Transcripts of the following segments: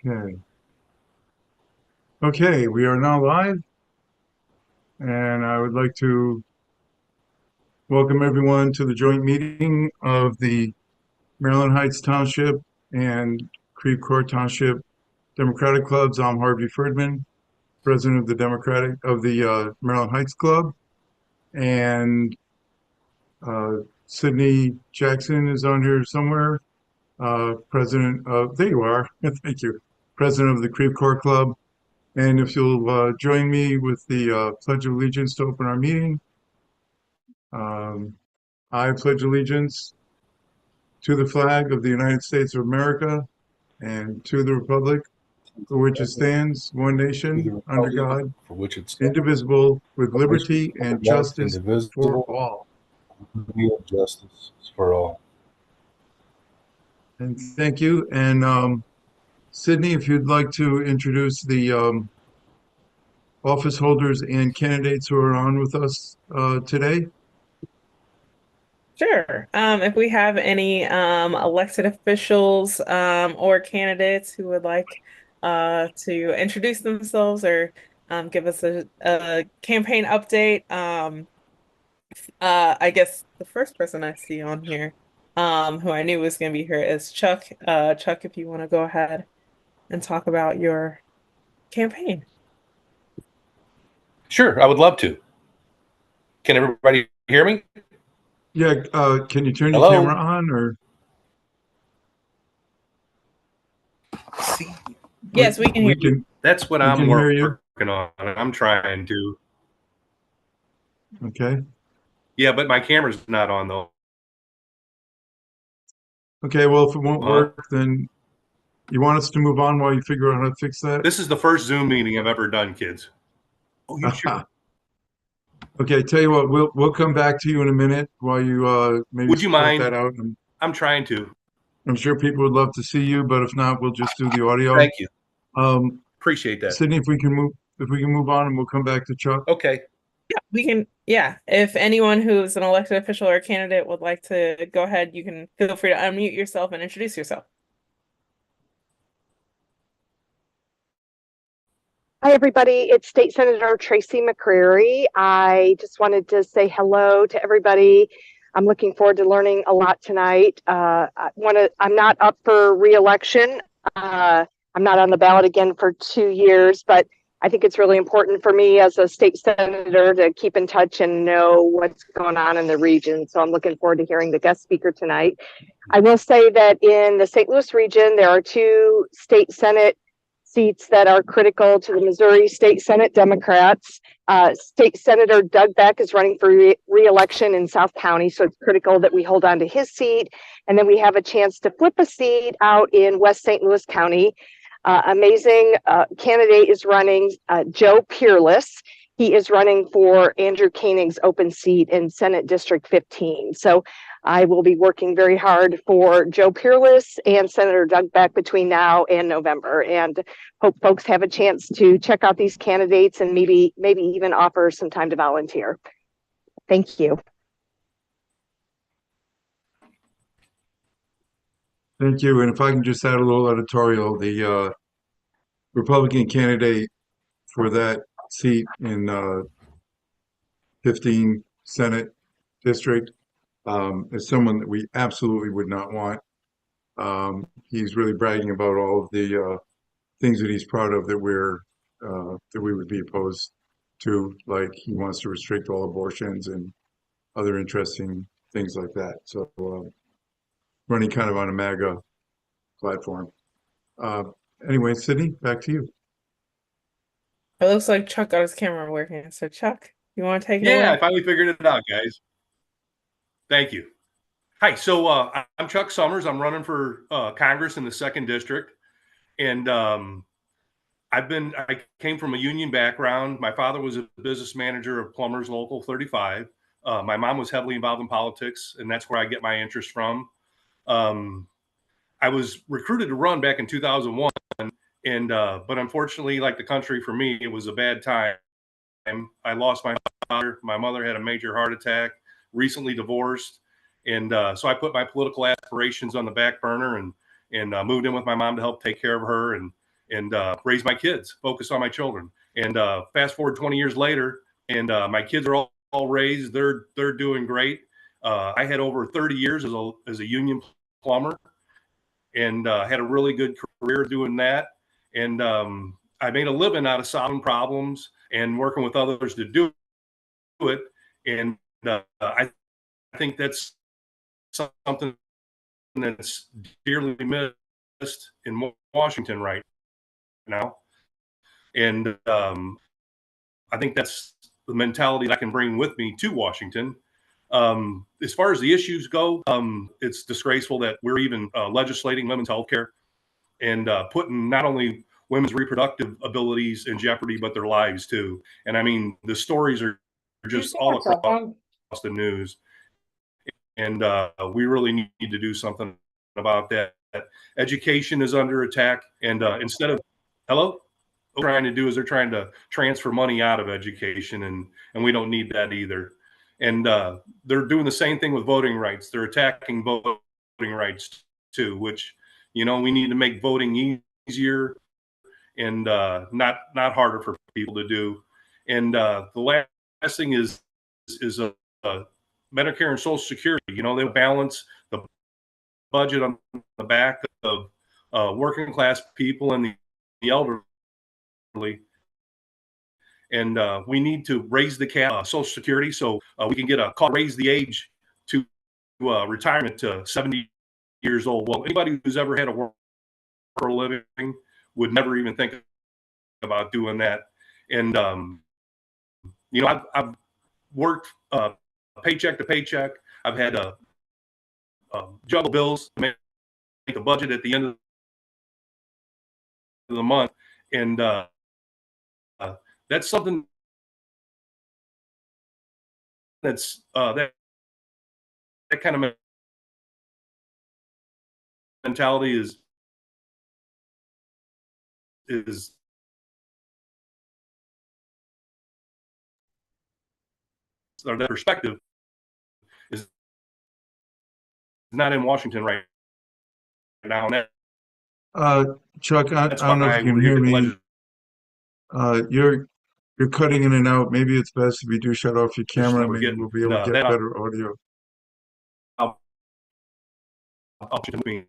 Okay. Okay, we are now live, and I would like to welcome everyone to the joint meeting of the Maryland Heights Township and Creve Coeur Township Democratic Clubs. I'm Harvey Ferdman, president of the Maryland Heights Club, and Sydney Jackson is on here somewhere. President of There you are. Thank you, president of the Creve Coeur Club. And if you'll join me with the Pledge of Allegiance to open our meeting. Um, I pledge allegiance to the flag of the United States of America and to the republic for which it stands, one To the nation, under republic God, for which it stands, indivisible, with one nation, liberty under and God, justice for indivisible, all. with liberty and justice for all. And thank you. And Sydney, if you'd like to introduce the office holders and candidates who are on with us today. Sure. If we have any elected officials or candidates who would like to introduce themselves or give us a campaign update, I guess the first person I see on here who I knew was going to be here is Chuck. Chuck, if you want to go ahead and talk about your campaign. Sure, I would love to. Can everybody hear me? Yeah, can you turn your camera Hello? on or See, Yes, we can hear we you. can that's what we I'm can hear you. working on. I'm trying to. Okay. Yeah, but my camera's not on though. Okay, well, if it won't Huh? work, then you want us to move on while you figure out how to fix that? This is the first Zoom meeting I've ever done, kids. Oh, you sure? Okay, tell you what, we'll come back to you in a minute while you maybe Would you sort that mind? out. I'm trying to. I'm sure people would love to see you, but if not, we'll just do the audio. Thank you. Um, Appreciate that. Sydney, if we can move on, and we'll come back to Chuck. Okay. Yeah, we can. Yeah, if anyone who's an elected official or candidate would like to go ahead, you can feel free to unmute yourself and introduce yourself. Hi, everybody. It's State Senator Tracy McCreary. I just wanted to say hello to everybody. I'm looking forward to learning a lot tonight. I'm not up for re-election. I'm not on the ballot again for 2 years, but I think it's really important for me as a state senator to keep in touch and know what's going on in the region. So I'm looking forward to hearing the guest speaker tonight. I will say that in the St. Louis region, there are two state Senate seats that are critical to the Missouri State Senate Democrats. State Senator Doug Beck is running for re-election in South County, so it's critical that we hold on to his seat. And then we have a chance to flip a seat out in West St. Louis County. Amazing candidate is running, Joe Peerless. He is running for Andrew Koenig's open seat in Senate District 15. So I will be working very hard for Joe Peerless and Senator Doug Beck between now and November, and hope folks have a chance to check out these candidates and maybe even offer some time to volunteer. Thank you. Thank you. And if I can just add a little editorial, the Republican candidate for that seat in 15 Senate District is someone that we absolutely would not want. He's really bragging about all of the things that he's proud of that we would be opposed to, like he wants to restrict all abortions and other interesting things like that. So running kind of on a MAGA platform. Uh, anyway, Sydney, back to you. It looks like Chuck got his camera working. So Chuck, you want to take it Yeah, away? I finally figured it out, guys. Thank you. Hi, so I'm Chuck Summers. I'm running for Congress in the 2nd District. And I came from a union background. My father was a business manager of Plumbers Local 35. My mom was heavily involved in politics, and that's where I get my interest from. I was recruited to run back in 2001, and but unfortunately, like the country, for me, it was a bad time. I lost my father. My mother had a major heart attack, recently divorced. And so I put my political aspirations on the back burner and moved in with my mom to help take care of her. and raise my kids, focus on my children. And fast forward 20 years later, and my kids are all raised. They're doing great. I had over 30 years as a union plumber, and had a really good career doing that. And I made a living out of solving problems and working with others to do it. And I think that's something that's dearly missed in Washington right now. And I think that's the mentality that I can bring with me to Washington. As far as the issues go, it's disgraceful that we're even legislating women's health care and putting not only women's reproductive abilities in jeopardy, but their lives too. And I mean, the stories are just all across the news. And we really need to do something about that. Education is under attack. And instead of, hello? What they're trying to do is they're trying to transfer money out of education, and we don't need that either. And they're doing the same thing with voting rights. They're attacking voting rights too, which, you know, we need to make voting easier and not harder for people to do. And the last thing is Medicare and Social Security. You know, they balance the budget on the back of working class people and the elderly. And we need to raise the cap Social Security so we can get raise the age to retirement to 70 years old. Well, anybody who's ever had a work for a living would never even think about doing that. And you know, I've worked paycheck to paycheck. I've had to juggle bills to make the budget at the end of the month, and that's something that's that kind of mentality is or that perspective is not in Washington right now. And Chuck, I that's don't know why if you can we're hear getting me. You're cutting in and out. Maybe it's best if you do shut off your camera. we're Maybe getting we'll be able to get that better audio. option to me.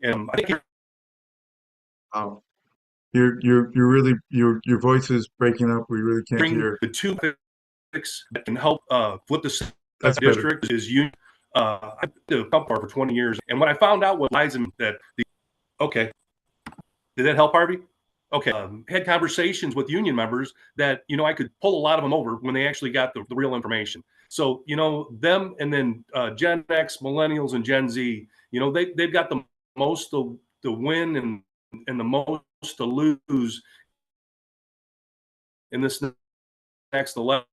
And I think You're really your voice is breaking up. We really can't bring hear. the two topics that can help flip the That's better. district is you. I did a pump bar for 20 years, and when I found out what lies in that, okay, did that help, Harvey? Okay, had conversations with union members that, you know, I could pull a lot of them over when they actually got the real information. So, you know, them and then Gen X, Millennials, and Gen Z, you know, they've got the most to win and the most to lose in this next election.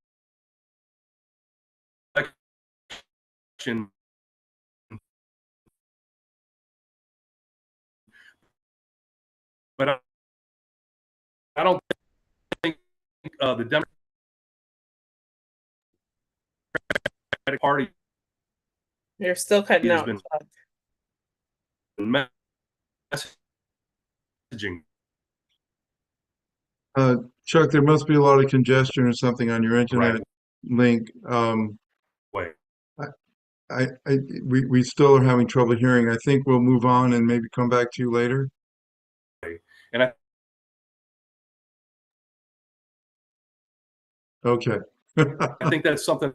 But I don't think the Democratic Party You're still cutting has out. been messaging. Chuck, there must be a lot of congestion or something on your internet Right. link. Way. We still are having trouble hearing. I think we'll move on and maybe come back to you later. And I Okay. I think that's something.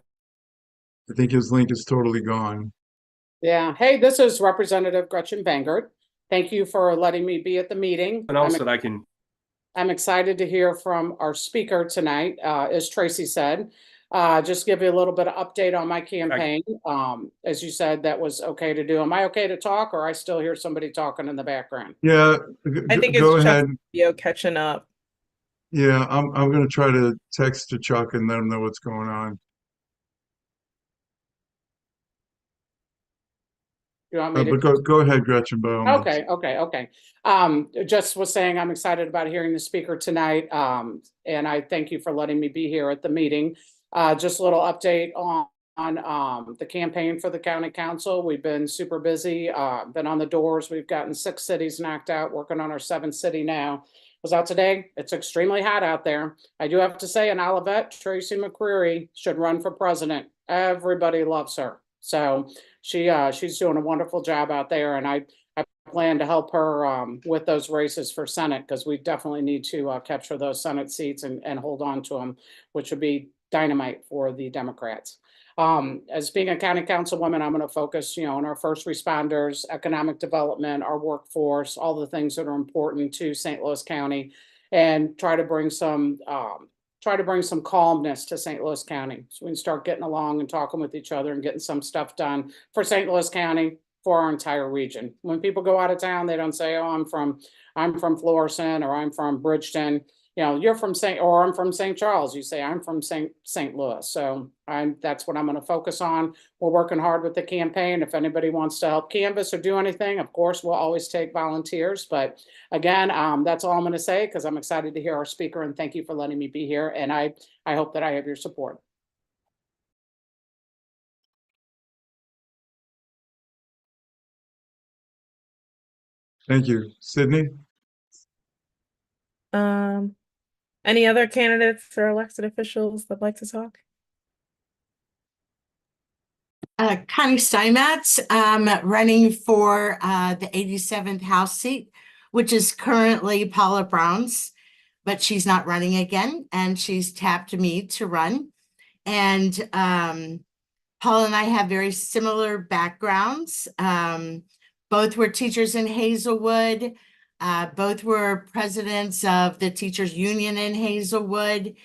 I think his link is totally gone. Yeah. Hey, this is Representative Gretchen Bangert. Thank you for letting me be at the meeting. Else that I can. I'm excited to hear from our speaker tonight. As Tracy said, just give you a little bit of update on my campaign. As you said, that was okay to do. Am I okay to talk, or I still hear somebody talking in the background? Yeah, I think go it's ahead. Chuck's video catching up. Yeah, I'm going to try to text to Chuck and let him know what's going on. You want me to? But go ahead, Gretchen, by all means. Okay. Just was saying I'm excited about hearing the speaker tonight. And I thank you for letting me be here at the meeting. Just a little update the campaign for the county council. We've been super busy, been on the doors. We've gotten 6 cities knocked out, working on our 7th city now. Was out today. It's extremely hot out there. I do have to say, in Olivet, Tracy McCreary should run for president. Everybody loves her. So she's doing a wonderful job out there, and I plan to help her with those races for Senate, because we definitely need to capture those Senate seats and hold on to them, which would be dynamite for the Democrats. As being a county councilwoman, I'm going to focus, on our first responders, economic development, our workforce, all the things that are important to St. Louis County, and try to bring some calmness to St. Louis County, so we can start getting along and talking with each other and getting some stuff done for St. Louis County, for our entire region. When people go out of town, they don't say, "Oh, I'm from Florissant," or "I'm from Bridgeton." You're from I'm from St. Charles. You say, "I'm from St. Louis." So that's what I'm going to focus on. We're working hard with the campaign. If anybody wants to help canvass or do anything, of course, we'll always take volunteers. But again, that's all I'm going to say, because I'm excited to hear our speaker, and thank you for letting me be here. And I hope that I have your support. Thank you. Sydney? Any other candidates or elected officials that'd like to talk? Connie Steinmetz, running for the 87th House seat, which is currently Paula Brown's, but she's not running again, and she's tapped me to run. And Paula and I have very similar backgrounds. Both were teachers in Hazelwood. Both were presidents of the teachers union in Hazelwood.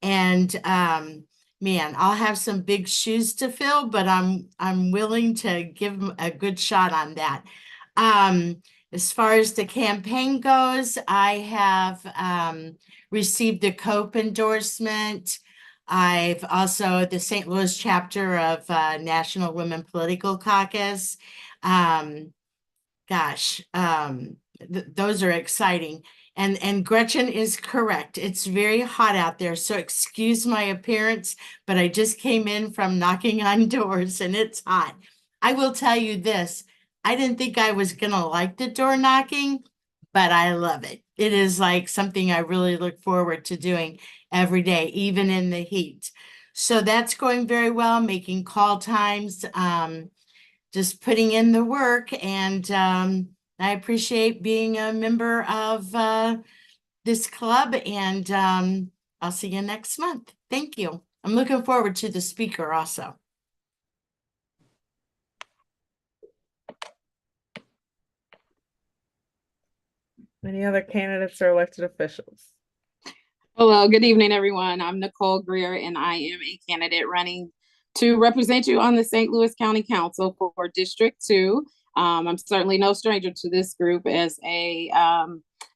And man, I'll have some big shoes to fill, but I'm willing to give them a good shot on that. As far as the campaign goes, I have received the COPE endorsement. I've also the St. Louis chapter of National Women Political Caucus. Those are exciting. And Gretchen is correct. It's very hot out there, so excuse my appearance, but I just came in from knocking on doors and it's hot. I will tell you this, I didn't think I was gonna like the door knocking, but I love it. It is like something I really look forward to doing every day, even in the heat. So that's going very well, making call times, just putting in the work, and I appreciate being a member of this club, and I'll see you next month. Thank you. I'm looking forward to the speaker also. Any other candidates or elected officials? Hello, good evening, everyone. I'm Nicole Greer, and I am a candidate running to represent you on the St. Louis County Council for District 2. I'm certainly no stranger to this group as the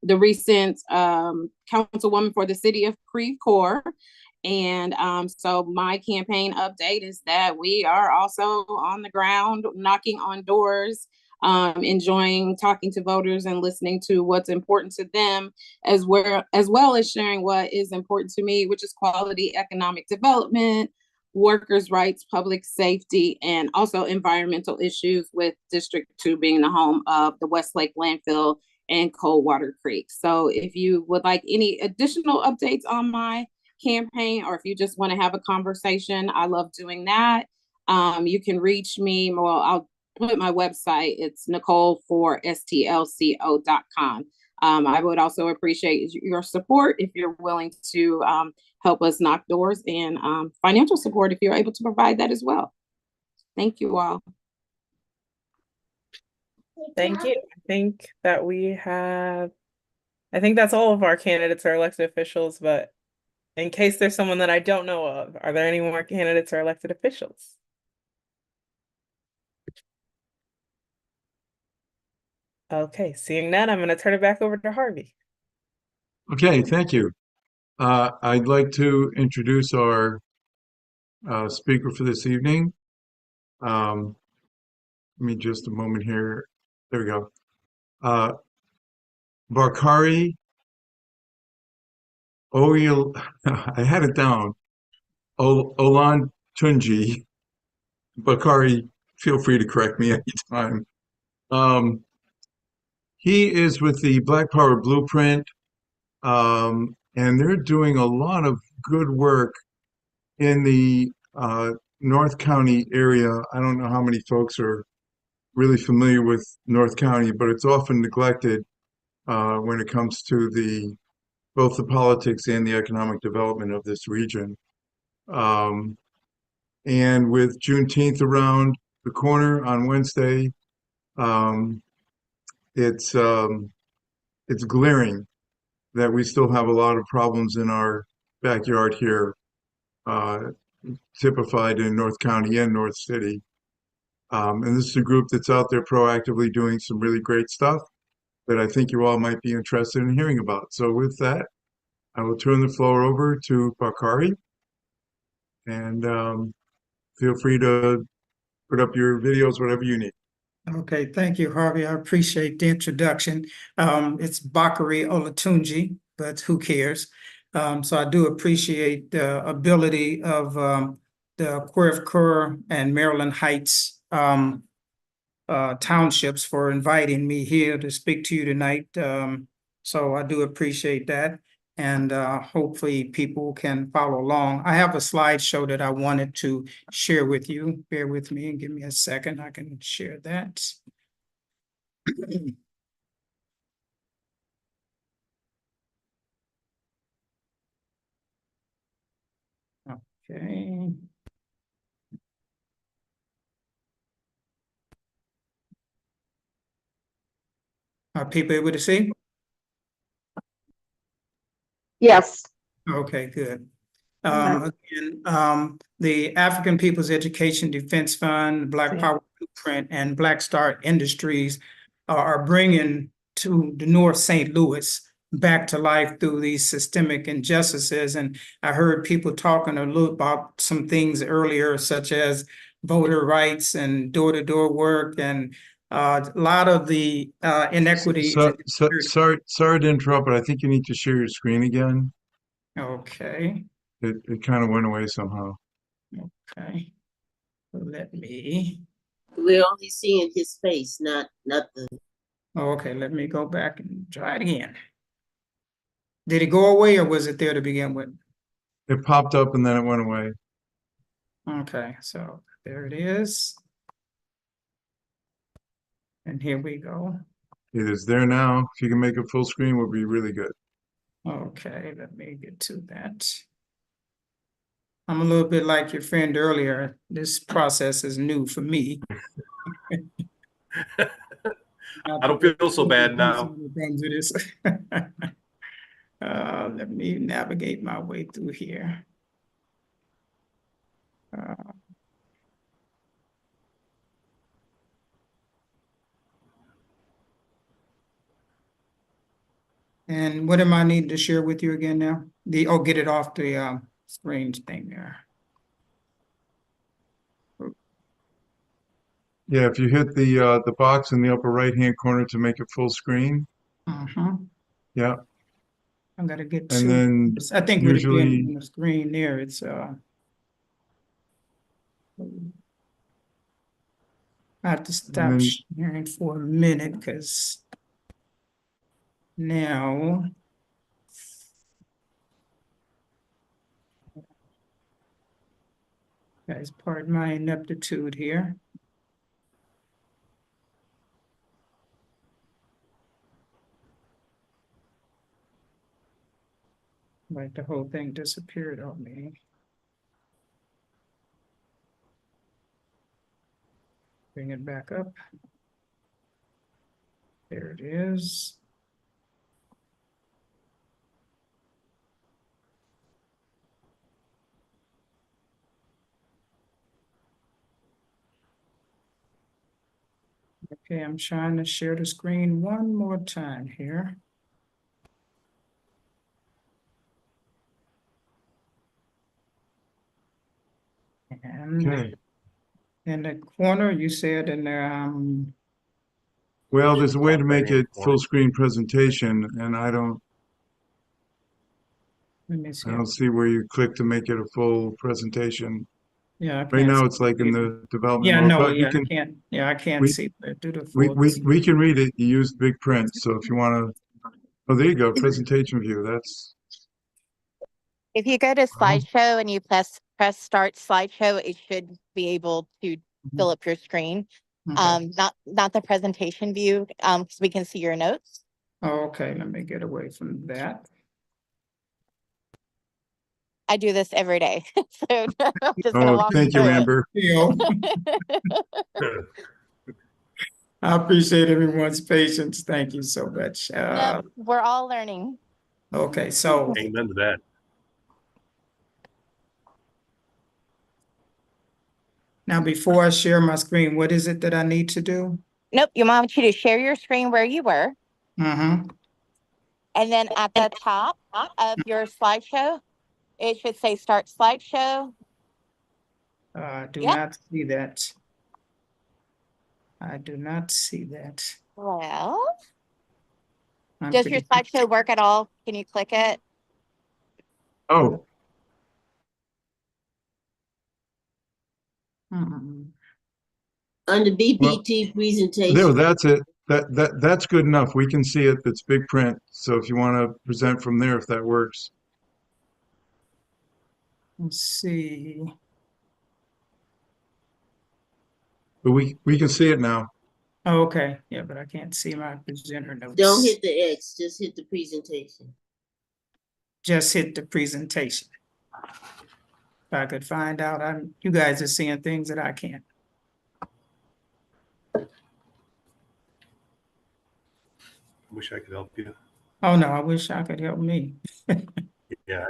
recent councilwoman for the city of Creve Coeur. And so my campaign update is that we are also on the ground, knocking on doors, enjoying talking to voters and listening to what's important to them, as well as sharing what is important to me, which is quality economic development, workers' rights, public safety, and also environmental issues, with District 2 being the home of the Westlake landfill and Coldwater Creek. So if you would like any additional updates on my campaign, or if you just want to have a conversation, I love doing that. You can reach me. Well, I'll put my website. It's Nicole4stlco.com. I would also appreciate your support if you're willing to help us knock doors, and financial support if you're able to provide that as well. Thank you all. Thank you. I think that's all of our candidates or elected officials, but in case there's someone that I don't know of, are there any more candidates or elected officials? Okay, seeing none, I'm going to turn it back over to Harvey. Okay, thank you. I'd like to introduce our speaker for this evening. Give me just a moment here. There we go. Barkari Oyel, I had it down. Olan Tunji Bakari, feel free to correct me anytime. Um, he is with the Black Power Blueprint, and they're doing a lot of good work in the North County area. I don't know how many folks are really familiar with North County, but it's often neglected when it comes to both the politics and the economic development of this region. Um, and with Juneteenth around the corner on Wednesday, um, it's um, it's glaring that we still have a lot of problems in our backyard here, uh, typified in North County and North City. And this is a group that's out there proactively doing some really great stuff that I think you all might be interested in hearing about. So with that, I will turn the floor over to Bakari, and feel free to put up your videos, whatever you need. Okay, thank you, Harvey. I appreciate the introduction. It's Bakari Olatunji, but who cares? So I do appreciate the ability of the Quirk Kerr and Maryland Heights townships for inviting me here to speak to you tonight. So I do appreciate that. And hopefully people can follow along. I have a slideshow that I wanted to share with you. Bear with me and give me a second. I can share that. Okay. Are people able to see? Yes. Okay, good. Again, the African People's Education Defense Fund, Black Power Blueprint, and Black Star Industries are bringing to the North St. Louis back to life through these systemic injustices. And I heard people talking a little about some things earlier, such as voter rights and door-to-door work, and a lot of the inequities. Sorry to interrupt, but I think you need to share your screen again. Okay. It kind of went away somehow. Okay. Let me. We're only seeing his face, not the. Okay, let me go back and try it again. Did it go away or was it there to begin with? It popped up and then it went away. Okay, so there it is. And here we go. It is there now. If you can make it full screen, would be really good. Okay, let me get to that. I'm a little bit like your friend earlier. This process is new for me. I don't feel so bad now. Let me navigate my way through here. And what am I needing to share with you again now? Get it off the screen thing there. Yeah, if you hit the box in the upper right-hand corner to make it full screen. Yeah. I'm gonna get And to. then I think with it usually being on the screen there, it's I have to stop sharing for a minute because now. Guys, pardon my ineptitude here. Like the whole thing disappeared on me. Bring it back up. There it is. Okay, I'm trying to share the screen one more time here. And okay. in the corner, you said in there, Well, there's a way to make it full screen presentation, and I don't let me see. see where you click to make it a full presentation. Yeah, I Right can't. now, it's like in the development Yeah, mode, no, but yeah, I can't. Yeah, I can't we see that. Do the we full. we can read it. You use big print, so if you want to, oh, there you go, presentation view. That's If you go to wow. slideshow and you press start slideshow, it should be able to fill up your screen. Okay. Not the presentation view, because we can see your notes. Oh, okay, let me get away from that. I do this every day, so I'm just gonna Oh, walk thank you, through Amber. it. I appreciate everyone's patience. Thank you so much. No, we're all learning. Okay, so Amen to that. now before I share my screen, what is it that I need to do? Nope, you want you to share your screen where you were, Mm-hmm. and then at the top of your slideshow, it should say start slideshow. Do Yep. not see that. I do not see that. Well, I'm does your pretty- slideshow work at all? Can you click it? Oh, Mhm. Under well, BPT there, presentation, that's it. That's good enough. We can see it. It's big print. So if you want to present from there, if that works. Let's see. But we can see it now. Oh, okay, yeah, but I can't see my presenter notes. don't hit the X, just hit the presentation. Just hit the presentation. If I could find out, you guys are seeing things that I can't. Wish I could help you. Oh, no, I wish I could help me. Yeah.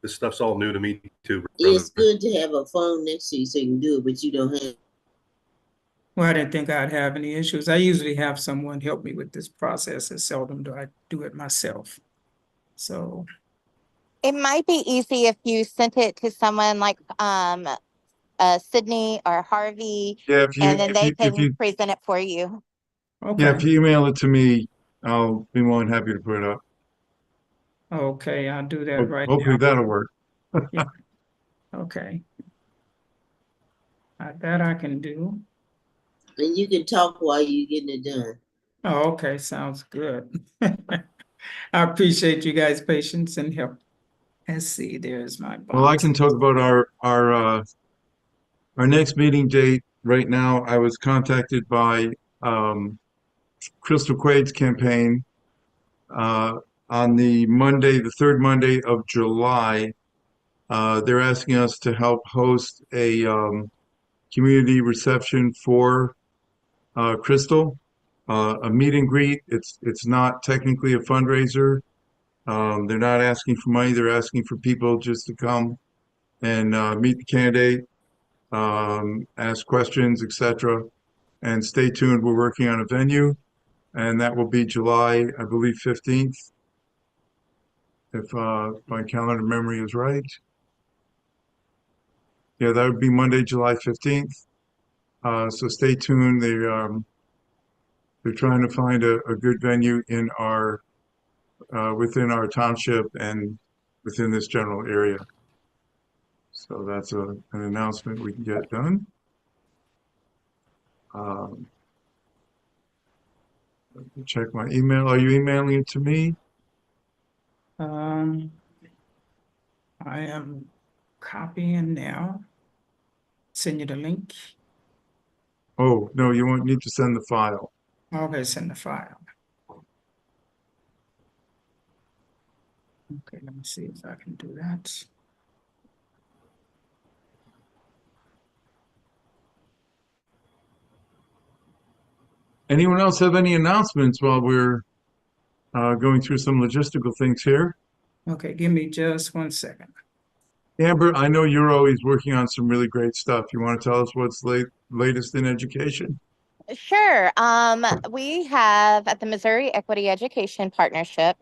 This stuff's all new to me too, brother. It's good to have a phone next to you so you can do it, but you don't have. Well, I didn't think I'd have any issues. I usually have someone help me with this process, and seldom do I do it myself. So, It might be easy if you sent it to someone like Sydney or Harvey, Yeah, and then they if can you present it for you. yeah, okay, if you email it to me, I'll be more than happy to put it up. okay, I'll do that right Hopefully now. that'll work. Yeah. Okay. That I can do. And you can talk while you're getting it done. Oh, okay, sounds good. I appreciate you guys' patience and help. Let's see, there's my Well, I box. can talk about our next meeting date. Right now, I was contacted by Crystal Quade's campaign on the Monday, the third Monday of July. They're asking us to help host a community reception for Crystal, a meet and greet. It's not technically a fundraiser. They're not asking for money. They're asking for people just to come and meet the candidate, ask questions, etc. And stay tuned. We're working on a venue, and that will be July, I believe, 15th, if my calendar memory is right. Yeah, that would be Monday, July 15th. So stay tuned. They're trying to find a good venue in our within our township and within this general area. So that's an announcement we can get done. Um, let me check my email. Are you emailing it to me? I am copying now. Send you the link. Oh, no, you won't need to send the file. Okay, send the file. Okay, let me see if I can do that. Anyone else have any announcements while we're going through some logistical things here? Okay, give me just 1 second. Amber, I know you're always working on some really great stuff. You want to tell us what's latest in education? Sure. We have at the Missouri Equity Education Partnership,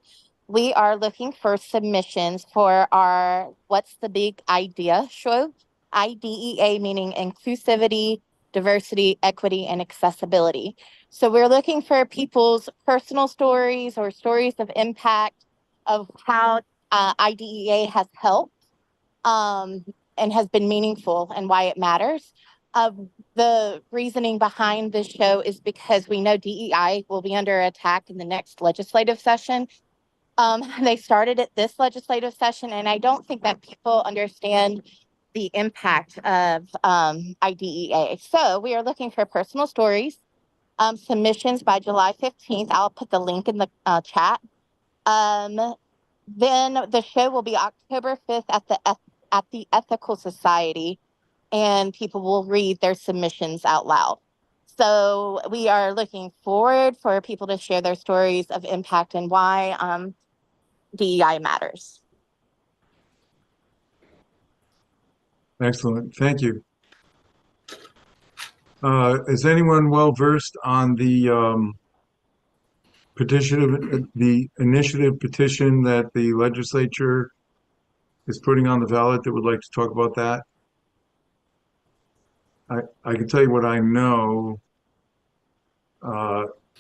we are looking for submissions for our What's the Big Idea show. IDEA meaning inclusivity, diversity, equity, and accessibility. So we're looking for people's personal stories or stories of impact of how IDEA has helped and has been meaningful and why it matters. The reasoning behind this show is because we know DEI will be under attack in the next legislative session. They started at this legislative session, and I don't think that people understand the impact of IDEA. So we are looking for personal stories, submissions by July 15th. I'll put the link in the chat. Then the show will be October 5th at the Ethical Society, and people will read their submissions out loud. So we are looking forward for people to share their stories of impact and why DEI matters. Excellent. Thank you. Is anyone well versed on the the initiative petition that the legislature is putting on the ballot that would like to talk about that? I can tell you what I know.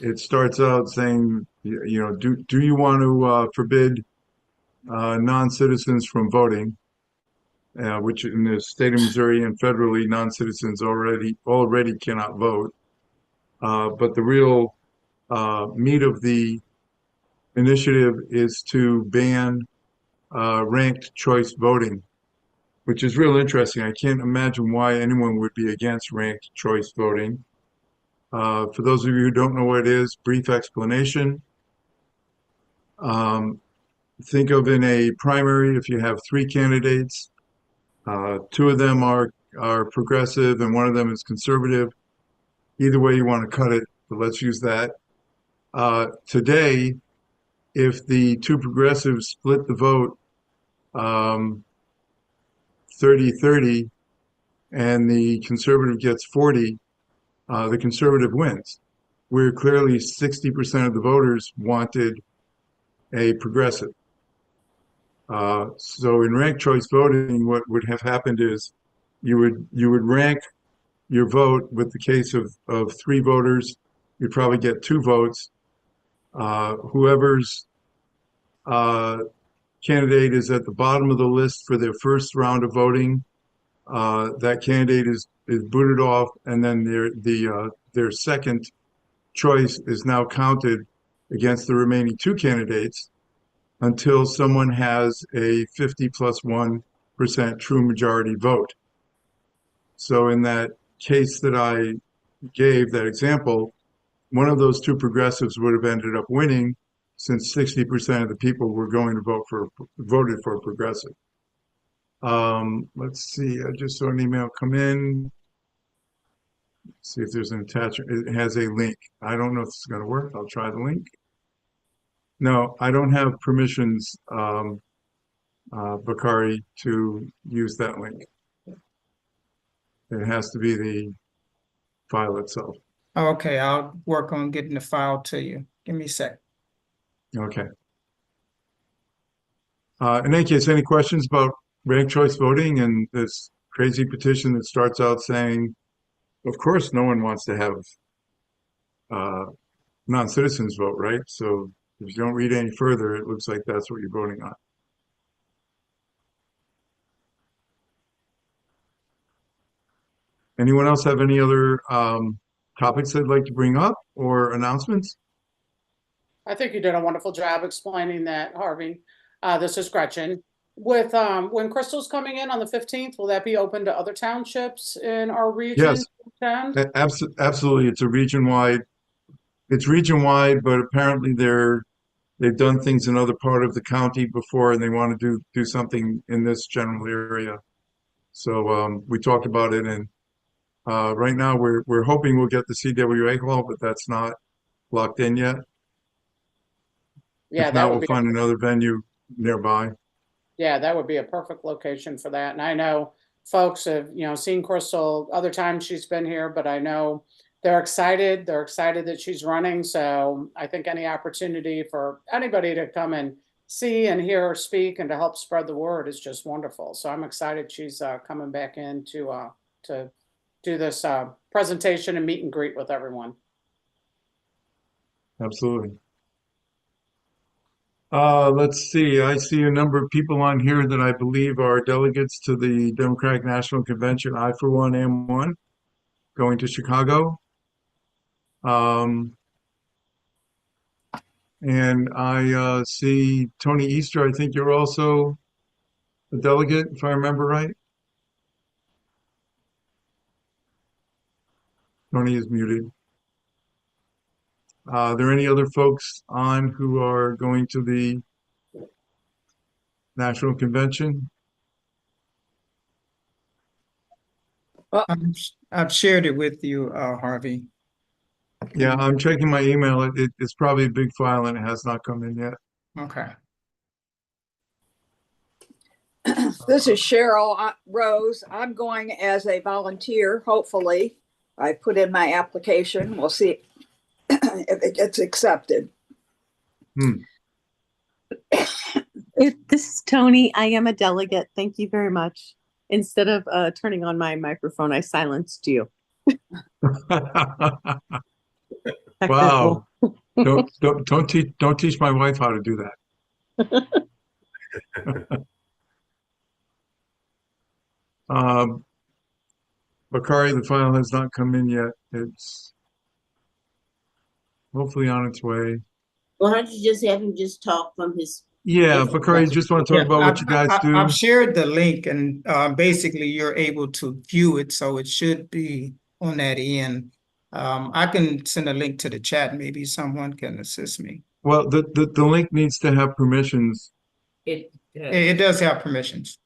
It starts out saying, you know, do you want to forbid non-citizens from voting? Which in the state of Missouri and federally, non-citizens already cannot vote. But the real meat of the initiative is to ban ranked choice voting, which is real interesting. I can't imagine why anyone would be against ranked choice voting. For those of you who don't know what it is, brief explanation. Think of in a primary, if you have 3 candidates, 2 of them are progressive and 1 of them is conservative. Either way you want to cut it, but let's use that. Today, if the 2 progressives split the vote 30-30 and the conservative gets 40, the conservative wins. Where clearly 60% of the voters wanted a progressive. So in ranked choice voting, what would have happened is you would rank your vote. With the case of 3 voters, you'd probably get 2 votes. Whoever's candidate is at the bottom of the list for their first round of voting, that candidate is booted off, and then their second choice is now counted against the remaining 2 candidates until someone has a 50+1% true majority vote. So in that case that I gave, that example, one of those 2 progressives would have ended up winning, since 60% of the people were going to voted for a progressive. Let's see, I just saw an email come in. Let's see if there's an attachment. It has a link. I don't know if it's going to work. I'll try the link. No, I don't have permissions, Bakari, to use that link. It has to be the file itself. Okay, I'll work on getting the file to you. Give me a sec. Okay. In any case, any questions about ranked choice voting and this crazy petition that starts out saying, of course, no one wants to have non-citizens vote, right? So if you don't read any further, it looks like that's what you're voting on. Anyone else have any other topics they'd like to bring up or announcements? I think you did a wonderful job explaining that, Harvey. This is Gretchen. With when Crystal's coming in on the 15th, will that be open to other townships in our region? Yes, absolutely. It's region-wide, but apparently they've done things in other part of the county before, and they want to do something in this general area. So we talked about it, and right now we're hoping we'll get the CWA hall, but that's not locked in yet. Yeah, if not, we'll find another venue nearby. Yeah, that would be a perfect location for that. And I know folks have, seen Crystal other times she's been here, but I know they're excited. They're excited that she's running. So I think any opportunity for anybody to come and see and hear her speak and to help spread the word is just wonderful. So I'm excited she's coming back in to do this presentation and meet and greet with everyone. Absolutely. Let's see. I see a number of people on here that I believe are delegates to the Democratic National Convention. I, for one, am one, going to Chicago. And I see Tony Easter. I think you're also a delegate, if I remember right. Tony is muted. Are there any other folks on who are going to the National Convention? I've shared it with you, Harvey. Yeah, I'm checking my email. It's probably a big file and it has not come in yet. Okay. This is Cheryl Rose. I'm going as a volunteer, hopefully. I put in my application. We'll see if it gets accepted. This is Tony. I am a delegate. Thank you very much. Instead of turning on my microphone, I silenced you. Wow. Don't teach my wife how to do that. Bakari, the file has not come in yet. It's hopefully on its way. Well, why don't you just have him just talk from his? Yeah, Bakari, just want to talk about what you guys do. I've shared the link, and basically you're able to view it, so it should be on that end. I can send a link to the chat. Maybe someone can assist me. Well, the link needs to have permissions. It does have permissions.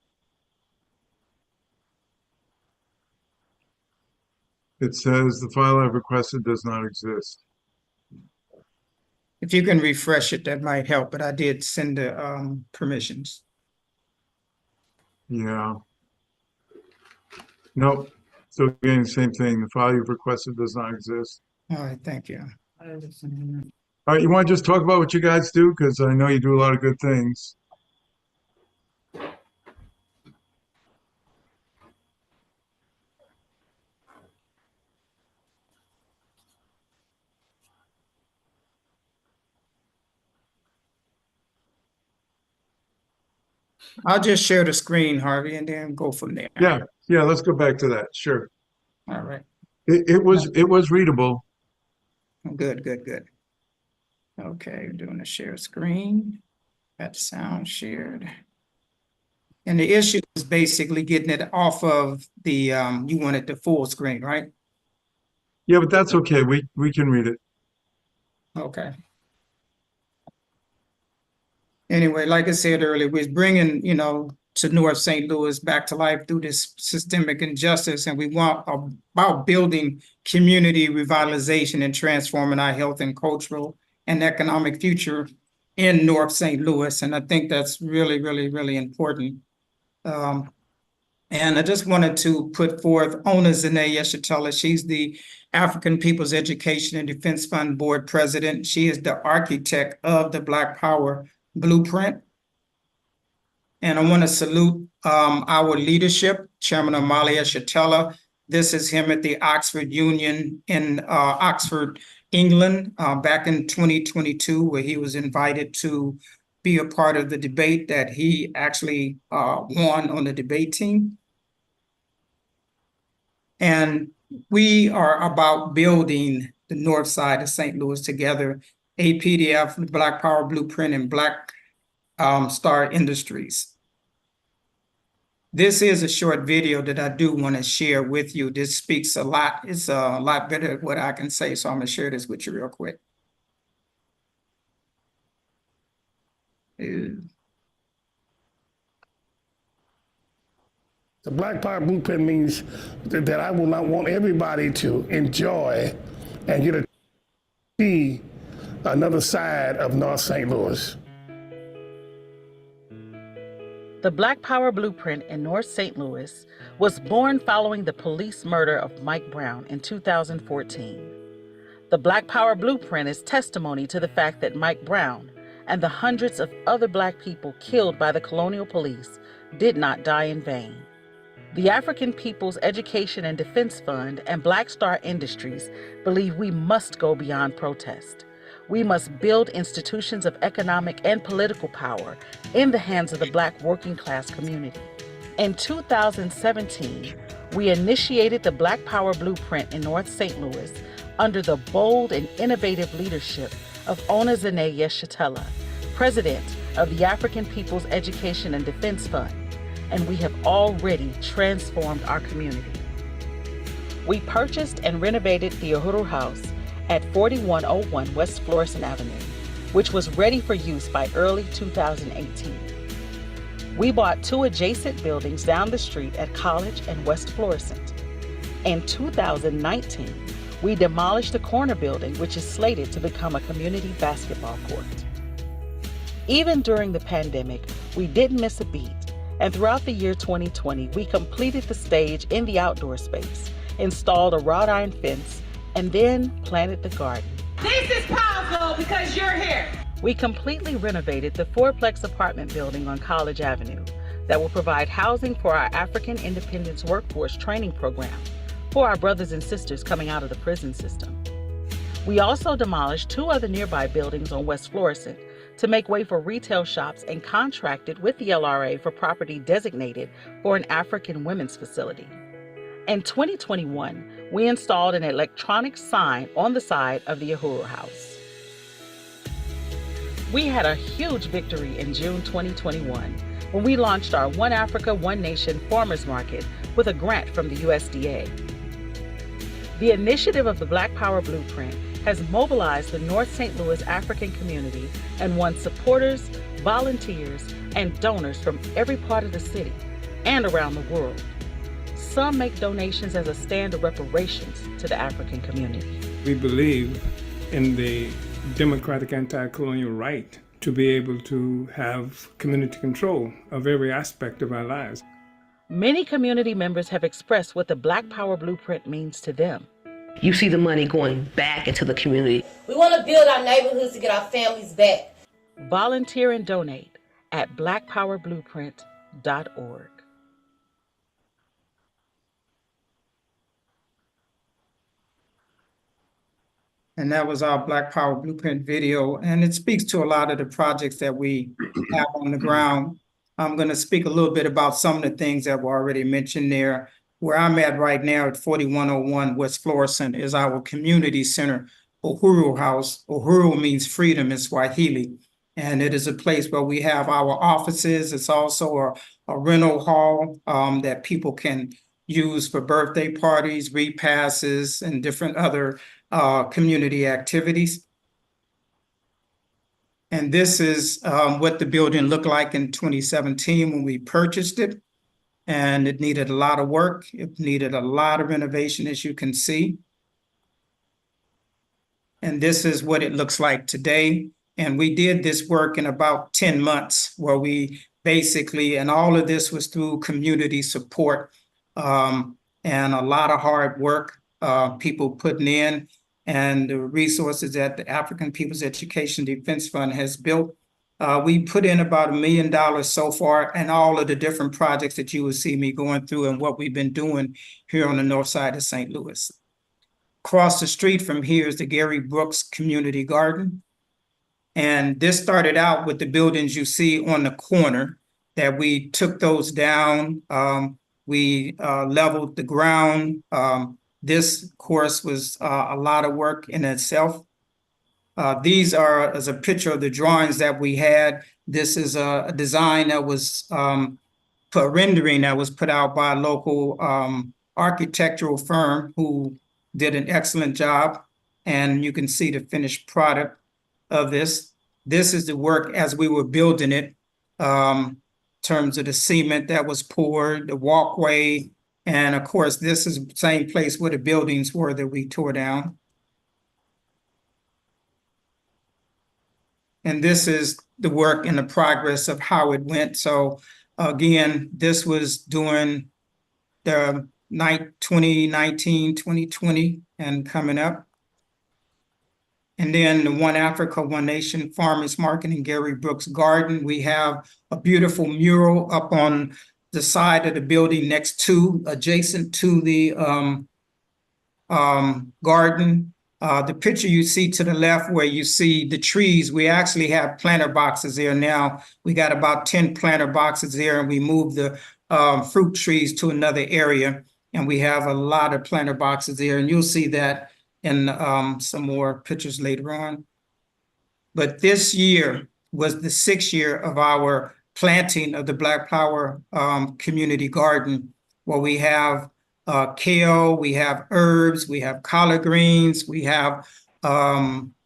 It says the file I've requested does not exist. If you can refresh it, that might help, but I did send the permissions. Yeah. Nope. Still getting the same thing. The file you've requested does not exist. All right, thank you. All right, you want to just talk about what you guys do? Because I know you do a lot of good things. I'll just share the screen, Harvey, and then go from there. Yeah, let's go back to that. Sure. All right. It was readable. Good. Okay, doing a share screen. Got the sound shared. And the issue is basically getting it off of the you want it to full screen, right? Yeah, but that's okay. We can read it. Okay. Anyway, like I said earlier, we're bringing, to North St. Louis back to life through this systemic injustice, and we want about building community revitalization and transforming our health and cultural and economic future in North St. Louis, and I think that's really, really, really important. And I just wanted to put forth Ona Zane Yeshitela. She's the African People's Education and Defense Fund Board President. She is the architect of the Black Power Blueprint. And I want to salute our leadership, Chairman Amalia Shatella. This is him at the Oxford Union in Oxford, England, back in 2022, where he was invited to be a part of the debate that he actually won on the debate team. And we are about building the north side of St. Louis together, APDF, the Black Power Blueprint, and Black Star Industries. This is a short video that I do want to share with you. This speaks a lot. It's a lot better than what I can say, so I'm going to share this with you real quick. The Black Power Blueprint means that I will not want everybody to enjoy and get to see another side of North St. Louis. The Black Power Blueprint in North St. Louis was born following the police murder of Mike Brown in 2014. The Black Power Blueprint is testimony to the fact that Mike Brown and the hundreds of other Black people killed by the colonial police did not die in vain. The African People's Education and Defense Fund and Black Star Industries believe we must go beyond protest. We must build institutions of economic and political power in the hands of the Black working class community. In 2017, we initiated the Black Power Blueprint in North St. Louis under the bold and innovative leadership of Ona Zane Yeshitela, President of the African People's Education and Defense Fund, and we have already transformed our community. We purchased and renovated the Uhuru House at 4101 West Florissant Avenue, which was ready for use by early 2018. We bought 2 adjacent buildings down the street at College and West Florissant. In 2019, we demolished the corner building, which is slated to become a community basketball court. Even during the pandemic, we didn't miss a beat, and throughout the year 2020, we completed the stage in the outdoor space, installed a wrought iron fence, and then planted the garden. This is powerful because you're here. We completely renovated the 4-plex apartment building on College Avenue that will provide housing for our African Independence Workforce Training Program for our brothers and sisters coming out of the prison system. We also demolished 2 other nearby buildings on West Florissant to make way for retail shops and contracted with the LRA for property designated for an African women's facility. In 2021, we installed an electronic sign on the side of the Uhuru House. We had a huge victory in June 2021 when we launched our One Africa, One Nation Farmers Market with a grant from the USDA. The initiative of the Black Power Blueprint has mobilized the North St. Louis African community and won supporters, volunteers, and donors from every part of the city and around the world. Some make donations as a stand of reparations to the African community. We believe in the democratic anti-colonial right to be able to have community control of every aspect of our lives. Many community members have expressed what the Black Power Blueprint means to them. You see the money going back into the community. We want to build our neighborhoods to get our families back. Volunteer and donate at blackpowerblueprint.org. And that was our Black Power Blueprint video. And it speaks to a lot of the projects that we have on the ground. I'm going to speak a little bit about some of the things that were already mentioned there. Where I'm at right now at 4101 West Florissant is our community center, Uhuru House. Uhuru means freedom in Swahili. And it is a place where we have our offices. It's also a rental hall that people can use for birthday parties, repasses, and different other community activities. And this is what the building looked like in 2017 when we purchased it. And it needed a lot of work. It needed a lot of renovation, as you can see. And this is what it looks like today. And we did this work in about 10 months where we basically, and all of this was through community support and a lot of hard work, people putting in, and the resources that the African People's Education Defense Fund has built. We put in about $1 million so far, and all of the different projects that you will see me going through and what we've been doing here on the north side of St. Louis. Across the street from here is the Gary Brooks Community Garden. And this started out with the buildings you see on the corner that we took those down. We leveled the ground. This, of course, was a lot of work in itself. These are as a picture of the drawings that we had. This is a design that was for a rendering that was put out by a local architectural firm who did an excellent job. And you can see the finished product of this. This is the work as we were building it, in terms of the cement that was poured, the walkway. And of course, this is the same place where the buildings were that we tore down. And this is the work and the progress of how it went. So again, this was during the 2019, 2020 and coming up. And then the One Africa, One Nation Farmers Market in Gary Brooks Garden. We have a beautiful mural up on the side of the building adjacent to the garden. The picture you see to the left where you see the trees, we actually have planter boxes there now. We got about 10 planter boxes there, and we moved the fruit trees to another area. And we have a lot of planter boxes there, and you'll see that in some more pictures later on. But this year was the 6th year of our planting of the Black Power Community Garden, where we have kale, we have herbs, we have collard greens, we have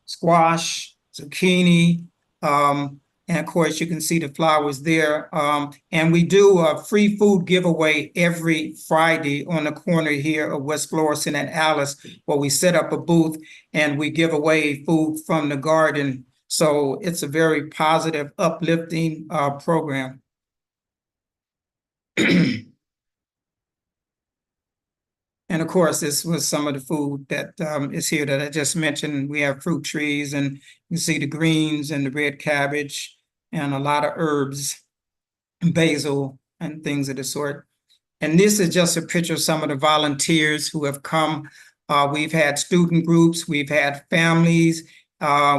squash, zucchini, and of course you can see the flowers there. And we do a free food giveaway every Friday on the corner here of West Florissant and Alice, where we set up a booth and we give away food from the garden. So it's a very positive, uplifting program. And of course, this was some of the food that is here that I just mentioned. We have fruit trees, and you see the greens and the red cabbage and a lot of herbs, basil and things of the sort. And this is just a picture of some of the volunteers who have come. We've had student groups, we've had families,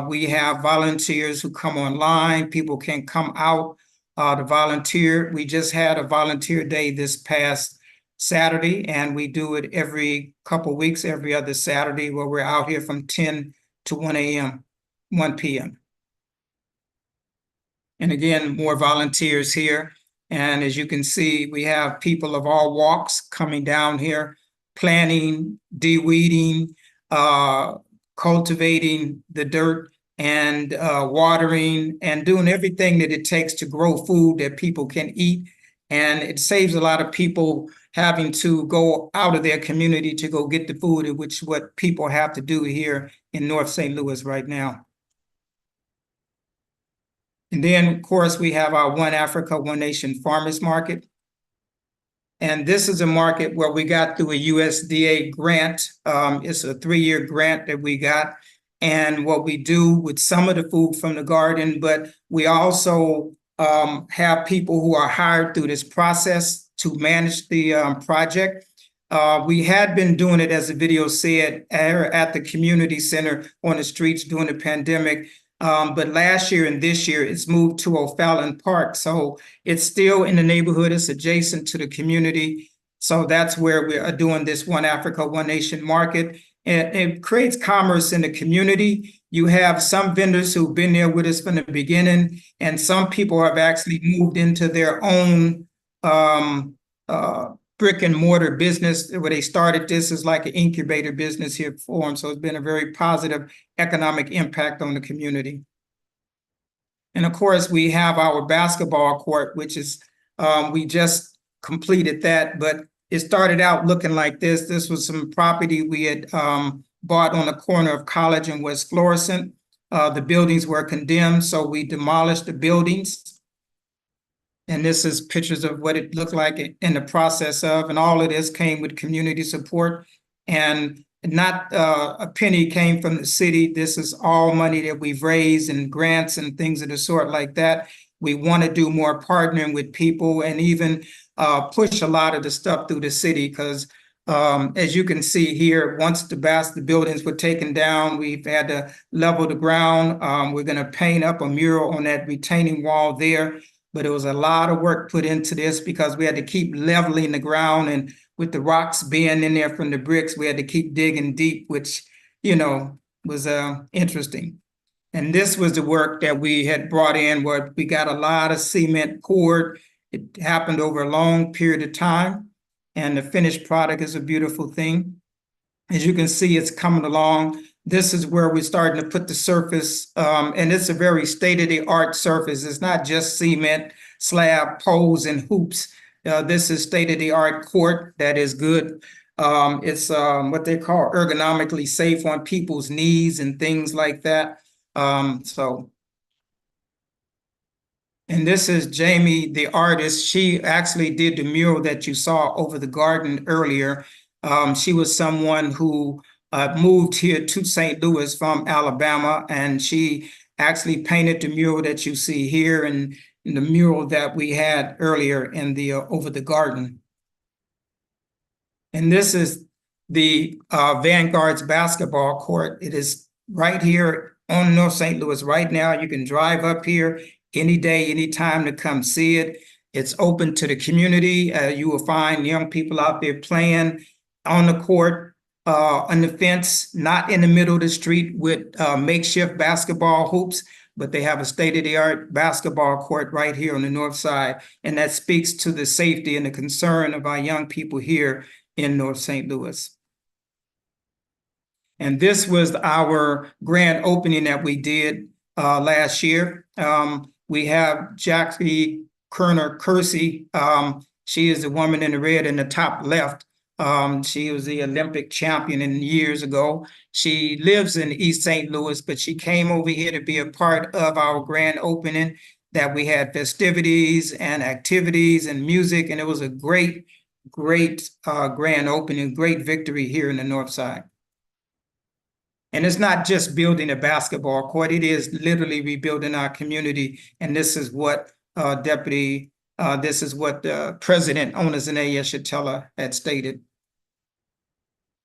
we have volunteers who come online. People can come out to volunteer. We just had a volunteer day this past Saturday, and we do it every couple weeks, every other Saturday, where we're out here from 10 to 1 p.m. And again, more volunteers here. And as you can see, we have people of all walks coming down here, planting, de-weeding, cultivating the dirt, and watering, and doing everything that it takes to grow food that people can eat. And it saves a lot of people having to go out of their community to go get the food, which is what people have to do here in North St. Louis right now. And then, of course, we have our One Africa, One Nation Farmers Market. And this is a market where we got through a USDA grant. It's a 3-year grant that we got. And what we do with some of the food from the garden, but we also have people who are hired through this process to manage the project. We had been doing it, as the video said, at the community center on the streets during the pandemic. But last year and this year, it's moved to O'Fallon Park. So it's still in the neighborhood. It's adjacent to the community. So that's where we are doing this One Africa, One Nation market. And it creates commerce in the community. You have some vendors who've been there with us from the beginning, and some people have actually moved into their own brick and mortar business where they started this as like an incubator business here for them. So it's been a very positive economic impact on the community. And of course, we have our basketball court, which is, we just completed that, but it started out looking like this. This was some property we had bought on the corner of College and West Florissant. The buildings were condemned, so we demolished the buildings. And this is pictures of what it looked like in the process of, and all of this came with community support. And not a penny came from the city. This is all money that we've raised and grants and things of the sort like that. We want to do more partnering with people and even push a lot of the stuff through the city, because as you can see here, once the buildings were taken down, we've had to level the ground. We're going to paint up a mural on that retaining wall there. But it was a lot of work put into this because we had to keep leveling the ground, and with the rocks being in there from the bricks, we had to keep digging deep, which, you know, was interesting. And this was the work that we had brought in, where we got a lot of cement poured. It happened over a long period of time, and the finished product is a beautiful thing. As you can see, it's coming along. This is where we're starting to put the surface, and it's a very state-of-the-art surface. It's not just cement, slab, poles, and hoops. This is state-of-the-art court that is good. It's what they call ergonomically safe on people's knees and things like that. And this is Jamie, the artist. She actually did the mural that you saw over the garden earlier. She was someone who moved here to St. Louis from Alabama, and she actually painted the mural that you see here and the mural that we had earlier in the over the garden. And this is the Vanguard's basketball court. It is right here on North St. Louis right now. You can drive up here any day, any time to come see it. It's open to the community. You will find young people out there playing on the court, on the fence, not in the middle of the street with makeshift basketball hoops, but they have a state-of-the-art basketball court right here on the north side. And that speaks to the safety and the concern of our young people here in North St. Louis. And this was our grand opening that we did last year. We have Jackie Kerner Kersey. She is the woman in the red in the top left. She was the Olympic champion years ago. She lives in East St. Louis, but she came over here to be a part of our grand opening, that we had festivities and activities and music, and it was a great grand opening, great victory here in the North Side. And it's not just building a basketball court, it is literally rebuilding our community. And this is what President Onizene Yeshitela had stated.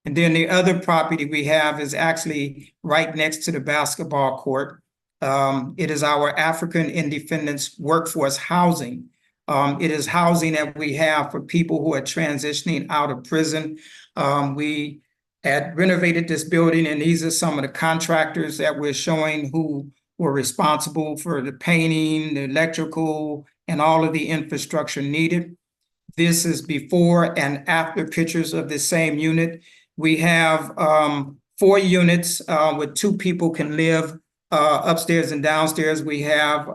And then the other property we have is actually right next to the basketball court. It is our African Independence Workforce Housing. It is housing that we have for people who are transitioning out of prison. We had renovated this building, and these are some of the contractors that we're showing who were responsible for the painting, the electrical, and all of the infrastructure needed. This is before and after pictures of the same unit. We have 4 units where 2 people can live upstairs and downstairs. We have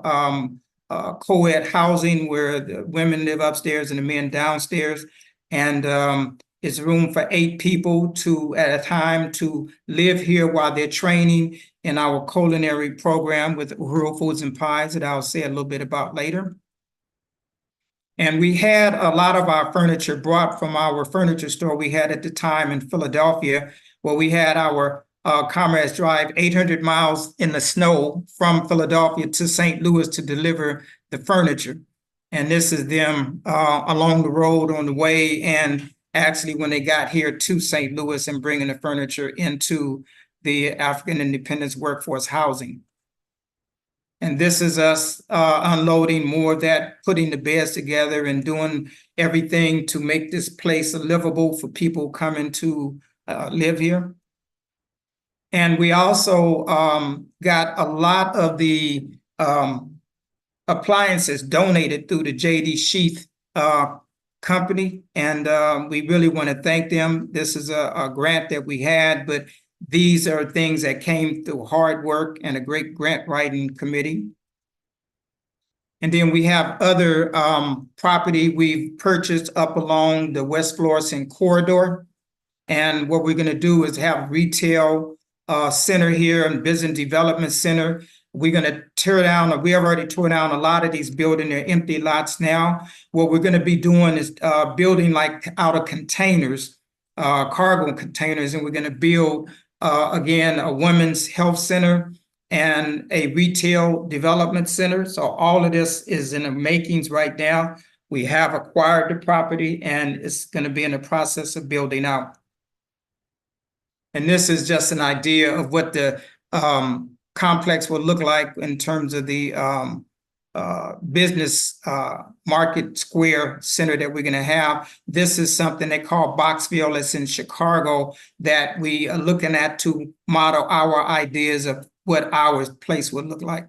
co-ed housing where the women live upstairs and the men downstairs. And it's room for 8 people at a time to live here while they're training in our culinary program with Uhuru Foods and Pies that I'll say a little bit about later. And we had a lot of our furniture brought from our furniture store we had at the time in Philadelphia, where we had our comrades drive 800 miles in the snow from Philadelphia to St. Louis to deliver the furniture. And this is them along the road on the way, and actually when they got here to St. Louis and bringing the furniture into the African Independence Workforce Housing. And this is us unloading more of that, putting the beds together and doing everything to make this place livable for people coming to live here. And we also got a lot of the appliances donated through the J.D. Sheath company, and we really want to thank them. This is a grant that we had, but these are things that came through hard work and a great grant writing committee. And then we have other property we've purchased up along the West Florissant corridor. And what we're going to do is have retail center here and business development center. We're going to tear down, or we have already torn down a lot of these buildings. They're empty lots now. What we're going to be doing is building like out of containers, cargo containers, and we're going to build again a women's health center and a retail development center. So all of this is in the makings right now. We have acquired the property, and it's going to be in the process of building out. And this is just an idea of what the complex will look like in terms of the business market square center that we're going to have. This is something they call Boxville. It's in Chicago that we are looking at to model our ideas of what our place would look like.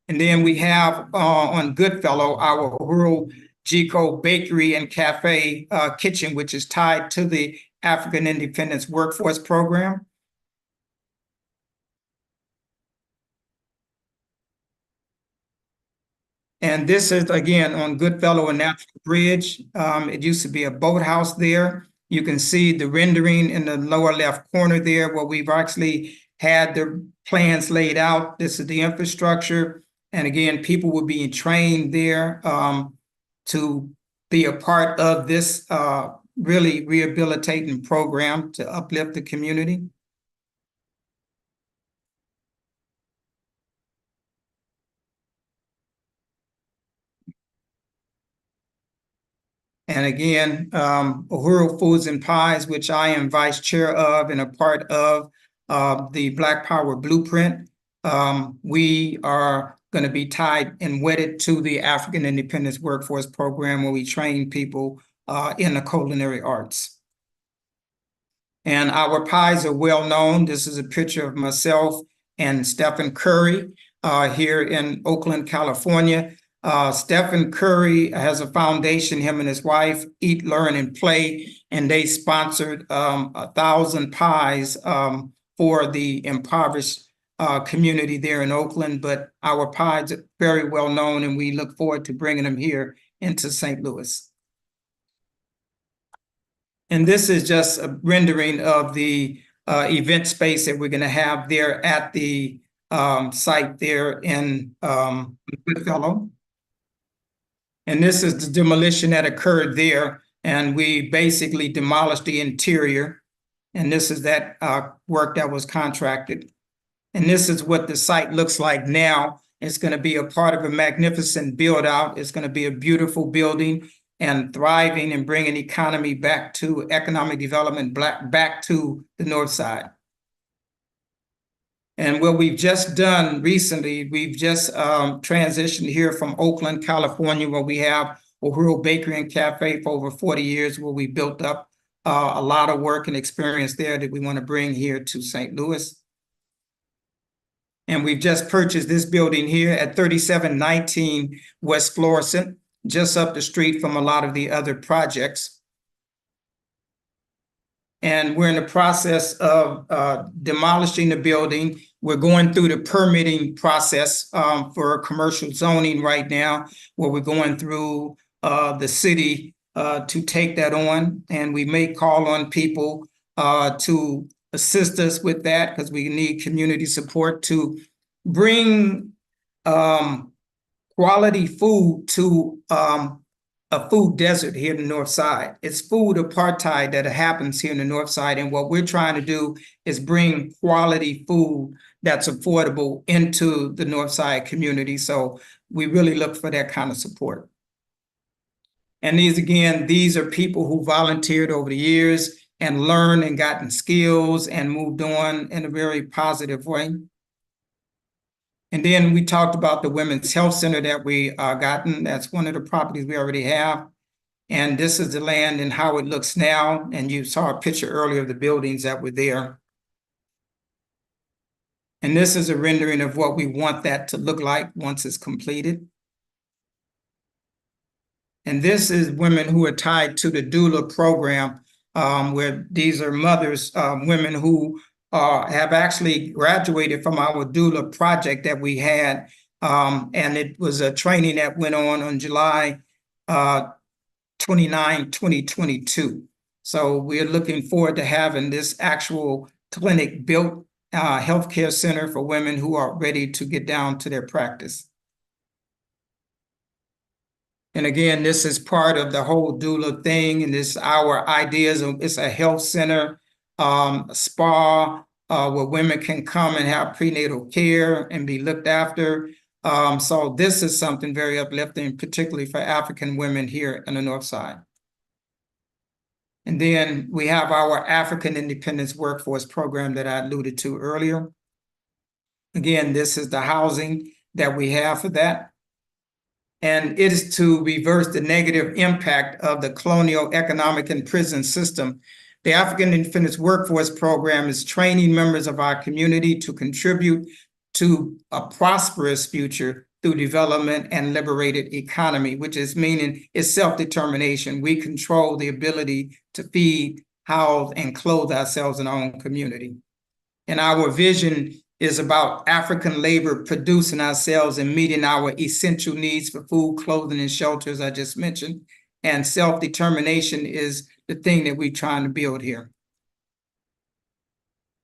And then we have on Goodfellow, our rural Gico Bakery and Cafe kitchen, which is tied to the African Independence Workforce Program. And this is, again, on Goodfellow and Natural Bridge. It used to be a boathouse there. You can see the rendering in the lower left corner there where we've actually had the plans laid out. This is the infrastructure. And again, people will be trained there to be a part of this really rehabilitating program to uplift the community. And again, Uhuru Foods and Pies, which I am vice chair of and a part of the Black Power Blueprint. We are going to be tied and wedded to the African Independence Workforce Program, where we train people in the culinary arts. And our pies are well known. This is a picture of myself and Stephen Curry here in Oakland, California. Stephen Curry has a foundation, him and his wife, Eat, Learn, and Play, and they sponsored 1,000 pies for the impoverished community there in Oakland. But our pies are very well known, and we look forward to bringing them here into St. Louis. And this is just a rendering of the event space that we're going to have there at the site there in Goodfellow. And this is the demolition that occurred there. And we basically demolished the interior. And this is that work that was contracted. And this is what the site looks like now. It's going to be a part of a magnificent build out. It's going to be a beautiful building and thriving and bringing economy back to economic development back to the North Side. And what we've just done recently, we've just transitioned here from Oakland, California, where we have Uhuru Bakery and Cafe for over 40 years, where we built up a lot of work and experience there that we want to bring here to St. Louis. And we've just purchased this building here at 3719 West Florissant, just up the street from a lot of the other projects. And we're in the process of demolishing the building. We're going through the permitting process for commercial zoning right now, where we're going through the city to take that on. And we may call on people to assist us with that, because we need community support to bring quality food to a food desert here in the North Side. It's food apartheid that happens here in the North Side. And what we're trying to do is bring quality food that's affordable into the North Side community. So we really look for that kind of support. And these are people who volunteered over the years and learned and gotten skills and moved on in a very positive way. And then we talked about the Women's Health Center that we gotten. That's one of the properties we already have. And this is the land and how it looks now. And you saw a picture earlier of the buildings that were there. And this is a rendering of what we want that to look like once it's completed. And this is women who are tied to the doula program, where these are mothers, women who have actually graduated from our doula project that we had. And it was a training that went on July 29, 2022. So we're looking forward to having this actual clinic built, healthcare center for women who are ready to get down to their practice. And again, this is part of the whole doula thing, and this our ideas of it's a health center, a spa, where women can come and have prenatal care and be looked after. So this is something very uplifting, particularly for African women here in the North Side. And then we have our African Independence Workforce Program that I alluded to earlier. Again, this is the housing that we have for that. And it is to reverse the negative impact of the colonial economic and prison system. The African Independence Workforce Program is training members of our community to contribute to a prosperous future through development and liberated economy, which is meaning it's self-determination. We control the ability to feed, house, and clothe ourselves in our own community. And our vision is about African labor producing ourselves and meeting our essential needs for food, clothing, and shelter, as I just mentioned. And self-determination is the thing that we're trying to build here.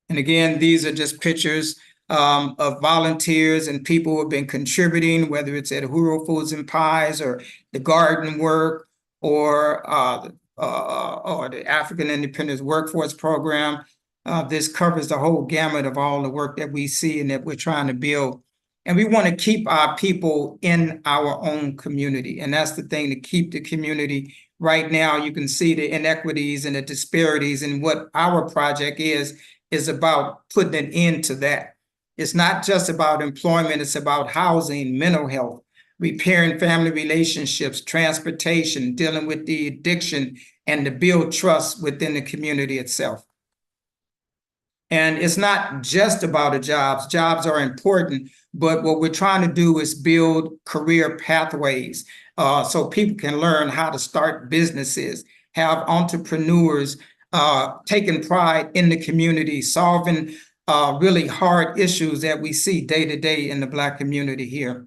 And again, these are just pictures of volunteers and people who have been contributing, whether it's at Uhuru Foods and Pies or the garden work or the African Independence Workforce Program. This covers the whole gamut of all the work that we see and that we're trying to build. And we want to keep our people in our own community. And that's the thing, to keep the community right now you can see the inequities and the disparities, and what our project is about putting an end to that. It's not just about employment, it's about housing, mental health, repairing family relationships, transportation, dealing with the addiction, and to build trust within the community itself. And it's not just about the jobs. Jobs are important, but what we're trying to do is build career pathways so people can learn how to start businesses, have entrepreneurs taking pride in the community, solving really hard issues that we see day to day in the Black community here.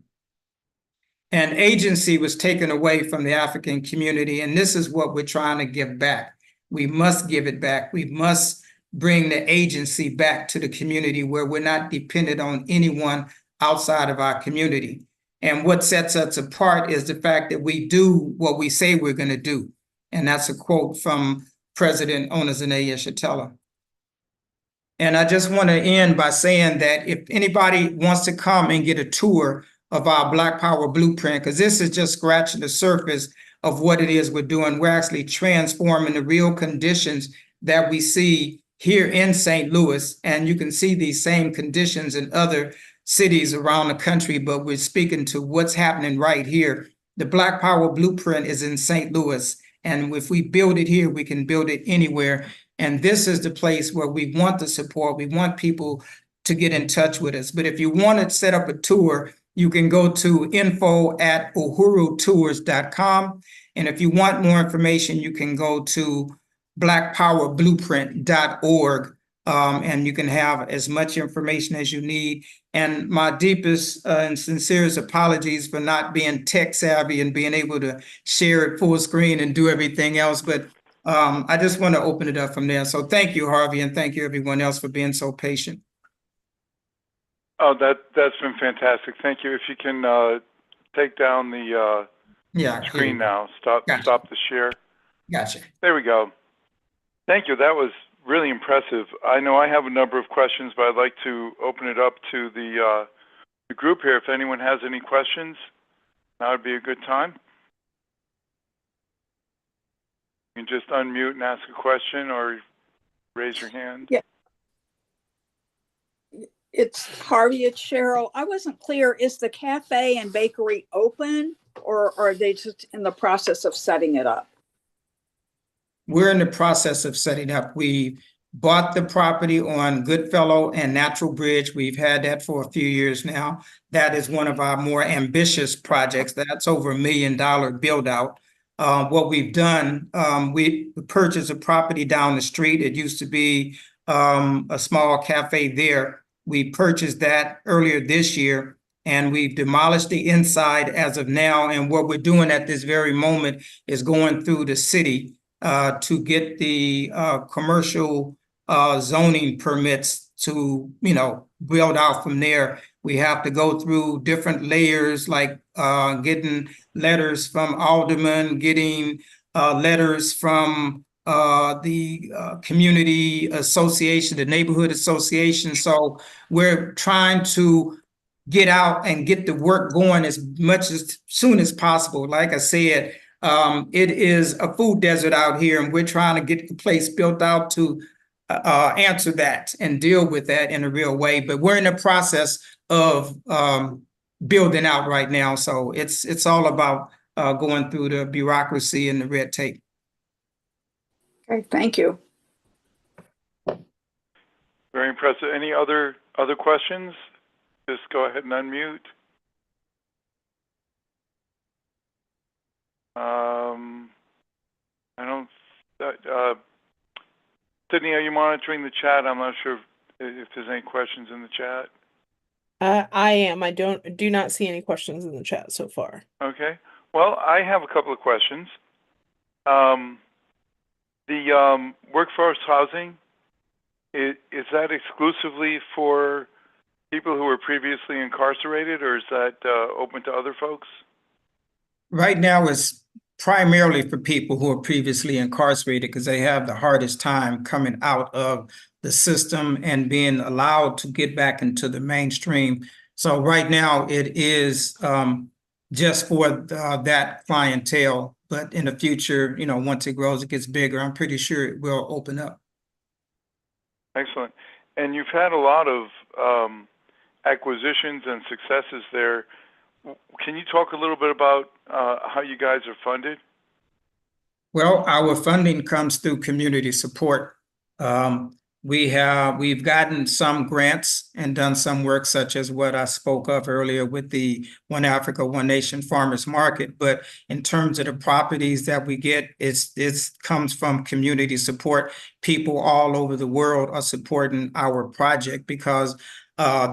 And agency was taken away from the African community, and this is what we're trying to give back. We must give it back. We must bring the agency back to the community where we're not dependent on anyone outside of our community. And what sets us apart is the fact that we do what we say we're going to do. And that's a quote from President Onezene Yeshitela. And I just want to end by saying that if anybody wants to come and get a tour of our Black Power Blueprint, because this is just scratching the surface of what it is we're doing. We're actually transforming the real conditions that we see here in St. Louis, and you can see these same conditions in other cities around the country, but we're speaking to what's happening right here. The Black Power Blueprint is in St. Louis, and if we build it here, we can build it anywhere. And this is the place where we want the support. We want people to get in touch with us. But if you want to set up a tour, you can go to info@uhurutours.com. And if you want more information, you can go to blackpowerblueprint.org, and you can have as much information as you need. And my deepest and sincerest apologies for not being tech savvy and being able to share it full screen and do everything else. But I just want to open it up from there. So thank you, Harvey, and thank you everyone else for being so patient. Oh, that's been fantastic. Thank you. If you can take down the screen now, stop the share. Gotcha. There we go. Thank you. That was really impressive. I know I have a number of questions, but I'd like to open it up to the group here. If anyone has any questions, now would be a good time. You can just unmute and ask a question or raise your hand. Yeah. It's Harvey, it's Cheryl. I wasn't clear. Is the cafe and bakery open, or are they just in the process of setting it up? We're in the process of setting up. We bought the property on Goodfellow and Natural Bridge. We've had that for a few years now. That is one of our more ambitious projects. That's over $1 million build out. What we've done, we purchased a property down the street. It used to be a small cafe there. We purchased that earlier this year, and we've demolished the inside as of now. And what we're doing at this very moment is going through the city to get the commercial zoning permits to, build out from there. We have to go through different layers, like getting letters from aldermen, getting letters from the community association, the neighborhood association. So we're trying to get out and get the work going as soon as possible. Like I said, it is a food desert out here, and we're trying to get the place built out to answer that and deal with that in a real way. But we're in the process of building out right now. So it's all about going through the bureaucracy and the red tape. Okay, thank you. Very impressive. Any other questions? Just go ahead and unmute. I don't. Sydney, are you monitoring the chat? I'm not sure if there's any questions in the chat. I am. I do not see any questions in the chat so far. Okay. Well, I have a couple of questions. The workforce housing, is that exclusively for people who were previously incarcerated, or is that open to other folks? Right now, it's primarily for people who are previously incarcerated because they have the hardest time coming out of the system and being allowed to get back into the mainstream. So right now, it is just for that clientele. But in the future, once it grows, it gets bigger, I'm pretty sure it will open up. Excellent. And you've had a lot of acquisitions and successes there. Can you talk a little bit about how you guys are funded? Well, our funding comes through community support. We've gotten some grants and done some work such as what I spoke of earlier with the One Africa, One Nation Farmers Market. But in terms of the properties that we get, it comes from community support. People all over the world are supporting our project because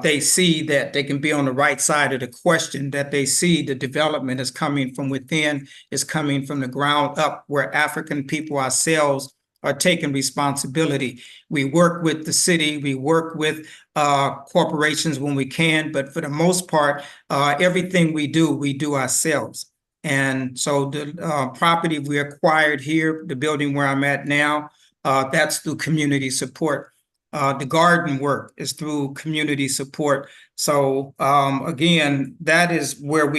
they see that they can be on the right side of the question, that they see the development is coming from within, is coming from the ground up, where African people ourselves are taking responsibility. We work with the city, we work with corporations when we can, but for the most part, everything we do ourselves. And so the property we acquired here, the building where I'm at now, that's through community support. The garden work is through community support. So again, that is where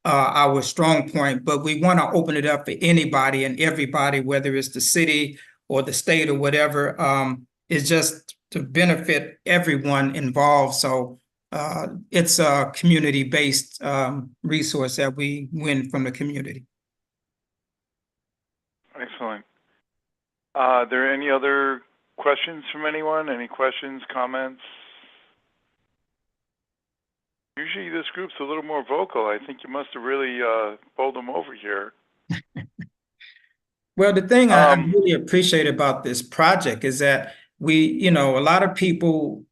our strong point, but we want to open it up for anybody and everybody, whether it's the city or the state or whatever, is just to benefit everyone involved. So it's a community-based resource that we win from the community. Excellent. Are there any other questions from anyone? Any questions, comments? Usually this group's a little more vocal. I think you must have really bowled them over here. Well, the thing I really appreciate about this project is that a lot of people,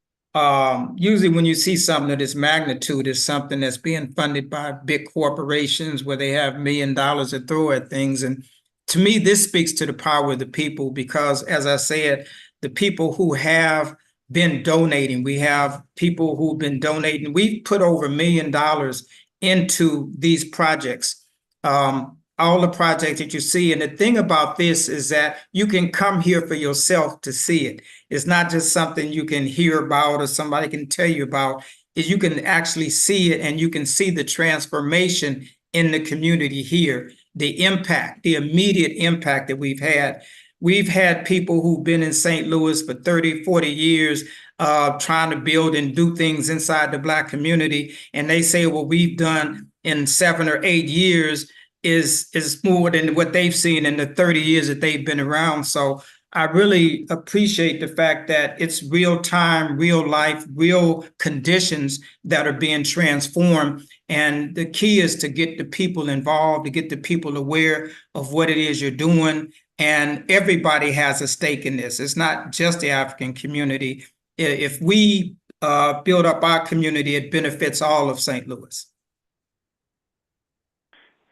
usually when you see something of this magnitude, is something that's being funded by big corporations where they have $1 million to throw at things. And to me, this speaks to the power of the people because, as I said, the people who have been donating, we have people who've been donating. We've put over $1 million into these projects. All the projects that you see. And the thing about this is that you can come here for yourself to see it. It's not just something you can hear about or somebody can tell you about. Is you can actually see it and you can see the transformation in the community here, the impact, the immediate impact that we've had. We've had people who've been in St. Louis for 30, 40 years trying to build and do things inside the Black community. And they say, what we've done in 7 or 8 years is more than what they've seen in the 30 years that they've been around. So I really appreciate the fact that it's real time, real life, real conditions that are being transformed. And the key is to get the people involved, to get the people aware of what it is you're doing. And everybody has a stake in this. It's not just the African community. If we build up our community, it benefits all of St. Louis.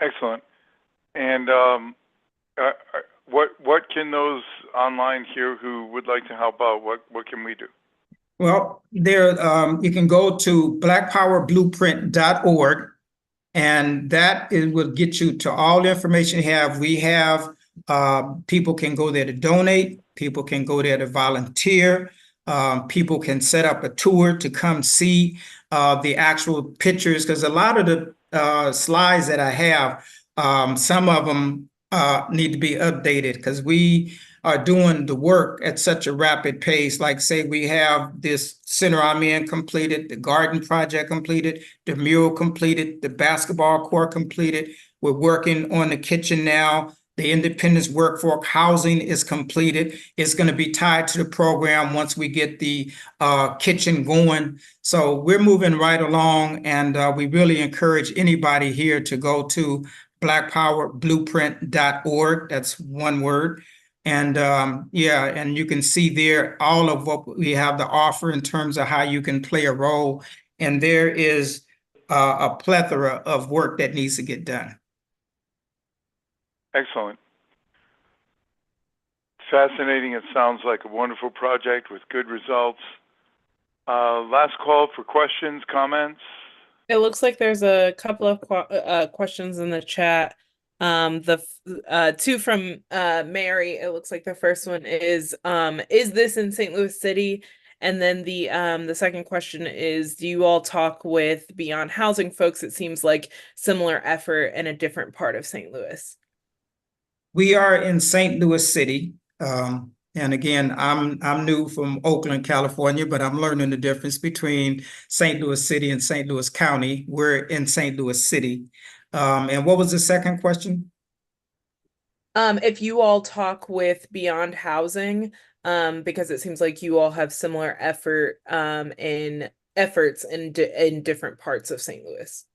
Excellent. And what can those online here who would like to help out, what can we do? Well, you can go to blackpowerblueprint.org, and that will get you to all the information you have. We have people can go there to donate, people can go there to volunteer, people can set up a tour to come see the actual pictures, because a lot of the slides that I have, some of them need to be updated because we are doing the work at such a rapid pace. Like say we have this center I'm in completed, the garden project completed, the mural completed, the basketball court completed. We're working on the kitchen now. The independence workforce housing is completed. It's going to be tied to the program once we get the kitchen going. So we're moving right along, and we really encourage anybody here to go to blackpowerblueprint.org. That's one word. And and you can see there all of what we have to offer in terms of how you can play a role. And there is a plethora of work that needs to get done. Excellent. Fascinating. It sounds like a wonderful project with good results. Last call for questions, comments. It looks like there's a couple of questions in the chat. The two from Mary. It looks like the first one is this in St. Louis City? And then the second question is, do you all talk with Beyond Housing folks? It seems like similar effort in a different part of St. Louis. We are in St. Louis City. And again, I'm new from Oakland, California, but I'm learning the difference between St. Louis City and St. Louis County. We're in St. Louis City. And what was the second question? If you all talk with Beyond Housing, because it seems like you all have similar in efforts in different parts of St. Louis.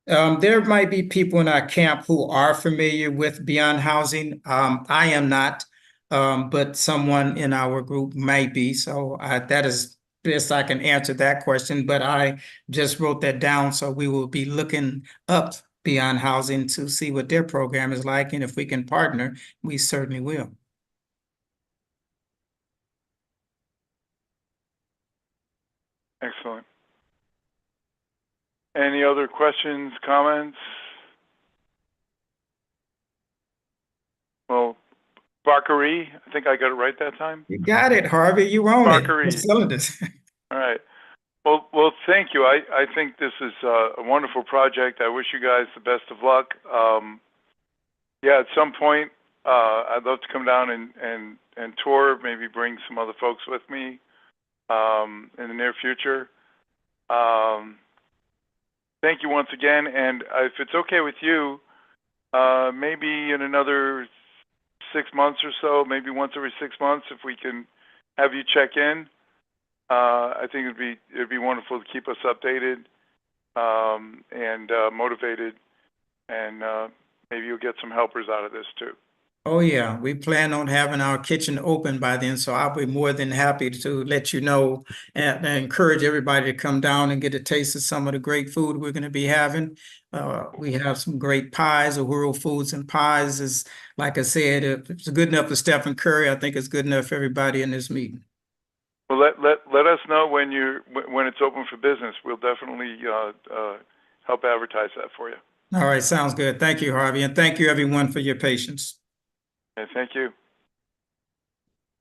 There might be people in our camp who are familiar with Beyond Housing. I am not, but someone in our group might be. So that is best I can answer that question. But I just wrote that down, so we will be looking up Beyond Housing to see what their program is like, and if we can partner, we certainly will. Excellent. Any other questions, comments? Well, Barkery, I think I got it right that time. You got it, Harvey. You own it. Barkery. You're cylinders. All right. Well, thank you. I think this is a wonderful project. I wish you guys the best of luck. Yeah, at some point, I'd love to come down and tour, maybe bring some other folks with me in the near future. Thank you once again, and if it's okay with you, maybe in another 6 months or so, maybe once every 6 months, if we can have you check in. I think it'd be wonderful to keep us updated and motivated, and maybe you'll get some helpers out of this too. Oh, yeah, we plan on having our kitchen open by then, so I'll be more than happy to let you know and encourage everybody to come down and get a taste of some of the great food we're going to be having. We have some great pies. Uhuru Foods and Pies is, like I said, if it's good enough for Stephen Curry, I think it's good enough for everybody in this meeting. Well, let us know when it's open for business. We'll definitely help advertise that for you. All right, sounds good. Thank you, Harvey, and thank you everyone for your patience. Okay, thank you.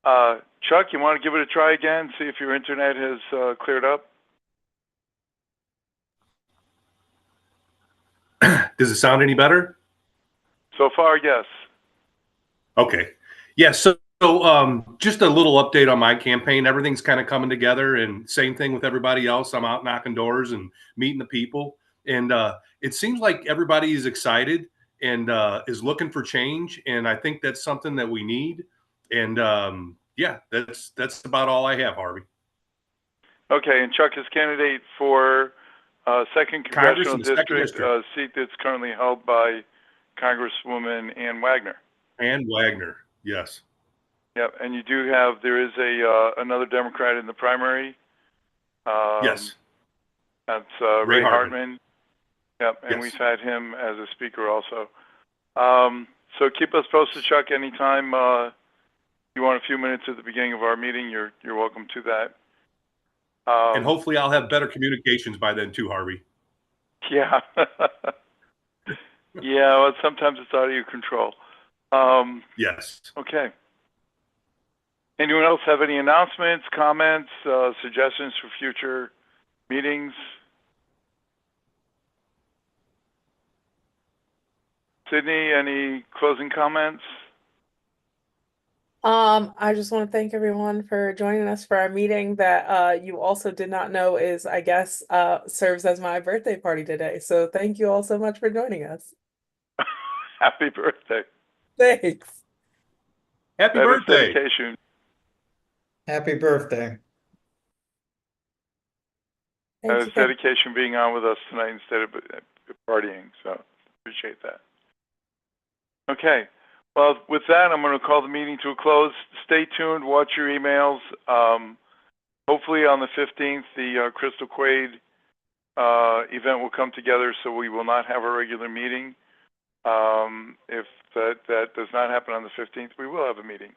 Chuck, you want to give it a try again? See if your internet has cleared up. Does it sound any better? So far, yes. Okay. Yeah. So just a little update on my campaign. Everything's kind of coming together, and same thing with everybody else. I'm out knocking doors and meeting the people, and it seems like everybody is excited and is looking for change. And I think that's something that we need. And yeah, that's about all I have, Harvey. Okay, and Chuck is candidate for second congressional district, seat that's currently held by Congresswoman Ann Wagner. Ann Wagner, yes. Yep, and you do have, there is another Democrat in the primary. Yes. That's Ray Hartman. Yep, and yes. We've had him as a speaker also. So keep us posted, Chuck. Anytime you want a few minutes at the beginning of our meeting, you're welcome to that. And hopefully I'll have better communications by then too, Harvey. Yeah. Yeah, well, sometimes it's out of your control. Yes. Okay. Anyone else have any announcements, comments, suggestions for future meetings? Sydney, any closing comments? I just want to thank everyone for joining us for our meeting that you also did not know is, I guess, serves as my birthday party today. So thank you all so much for joining us. Happy birthday. Thanks. Happy That birthday. Is dedication. Happy birthday. That is dedication being on with us tonight instead of partying. So appreciate that. Okay. Well, with that, I'm going to call the meeting to a close. Stay tuned. Watch your emails. Hopefully on the 15th, the Crystal Quaid event will come together, so we will not have a regular meeting. If that does not happen on the 15th, we will have a meeting.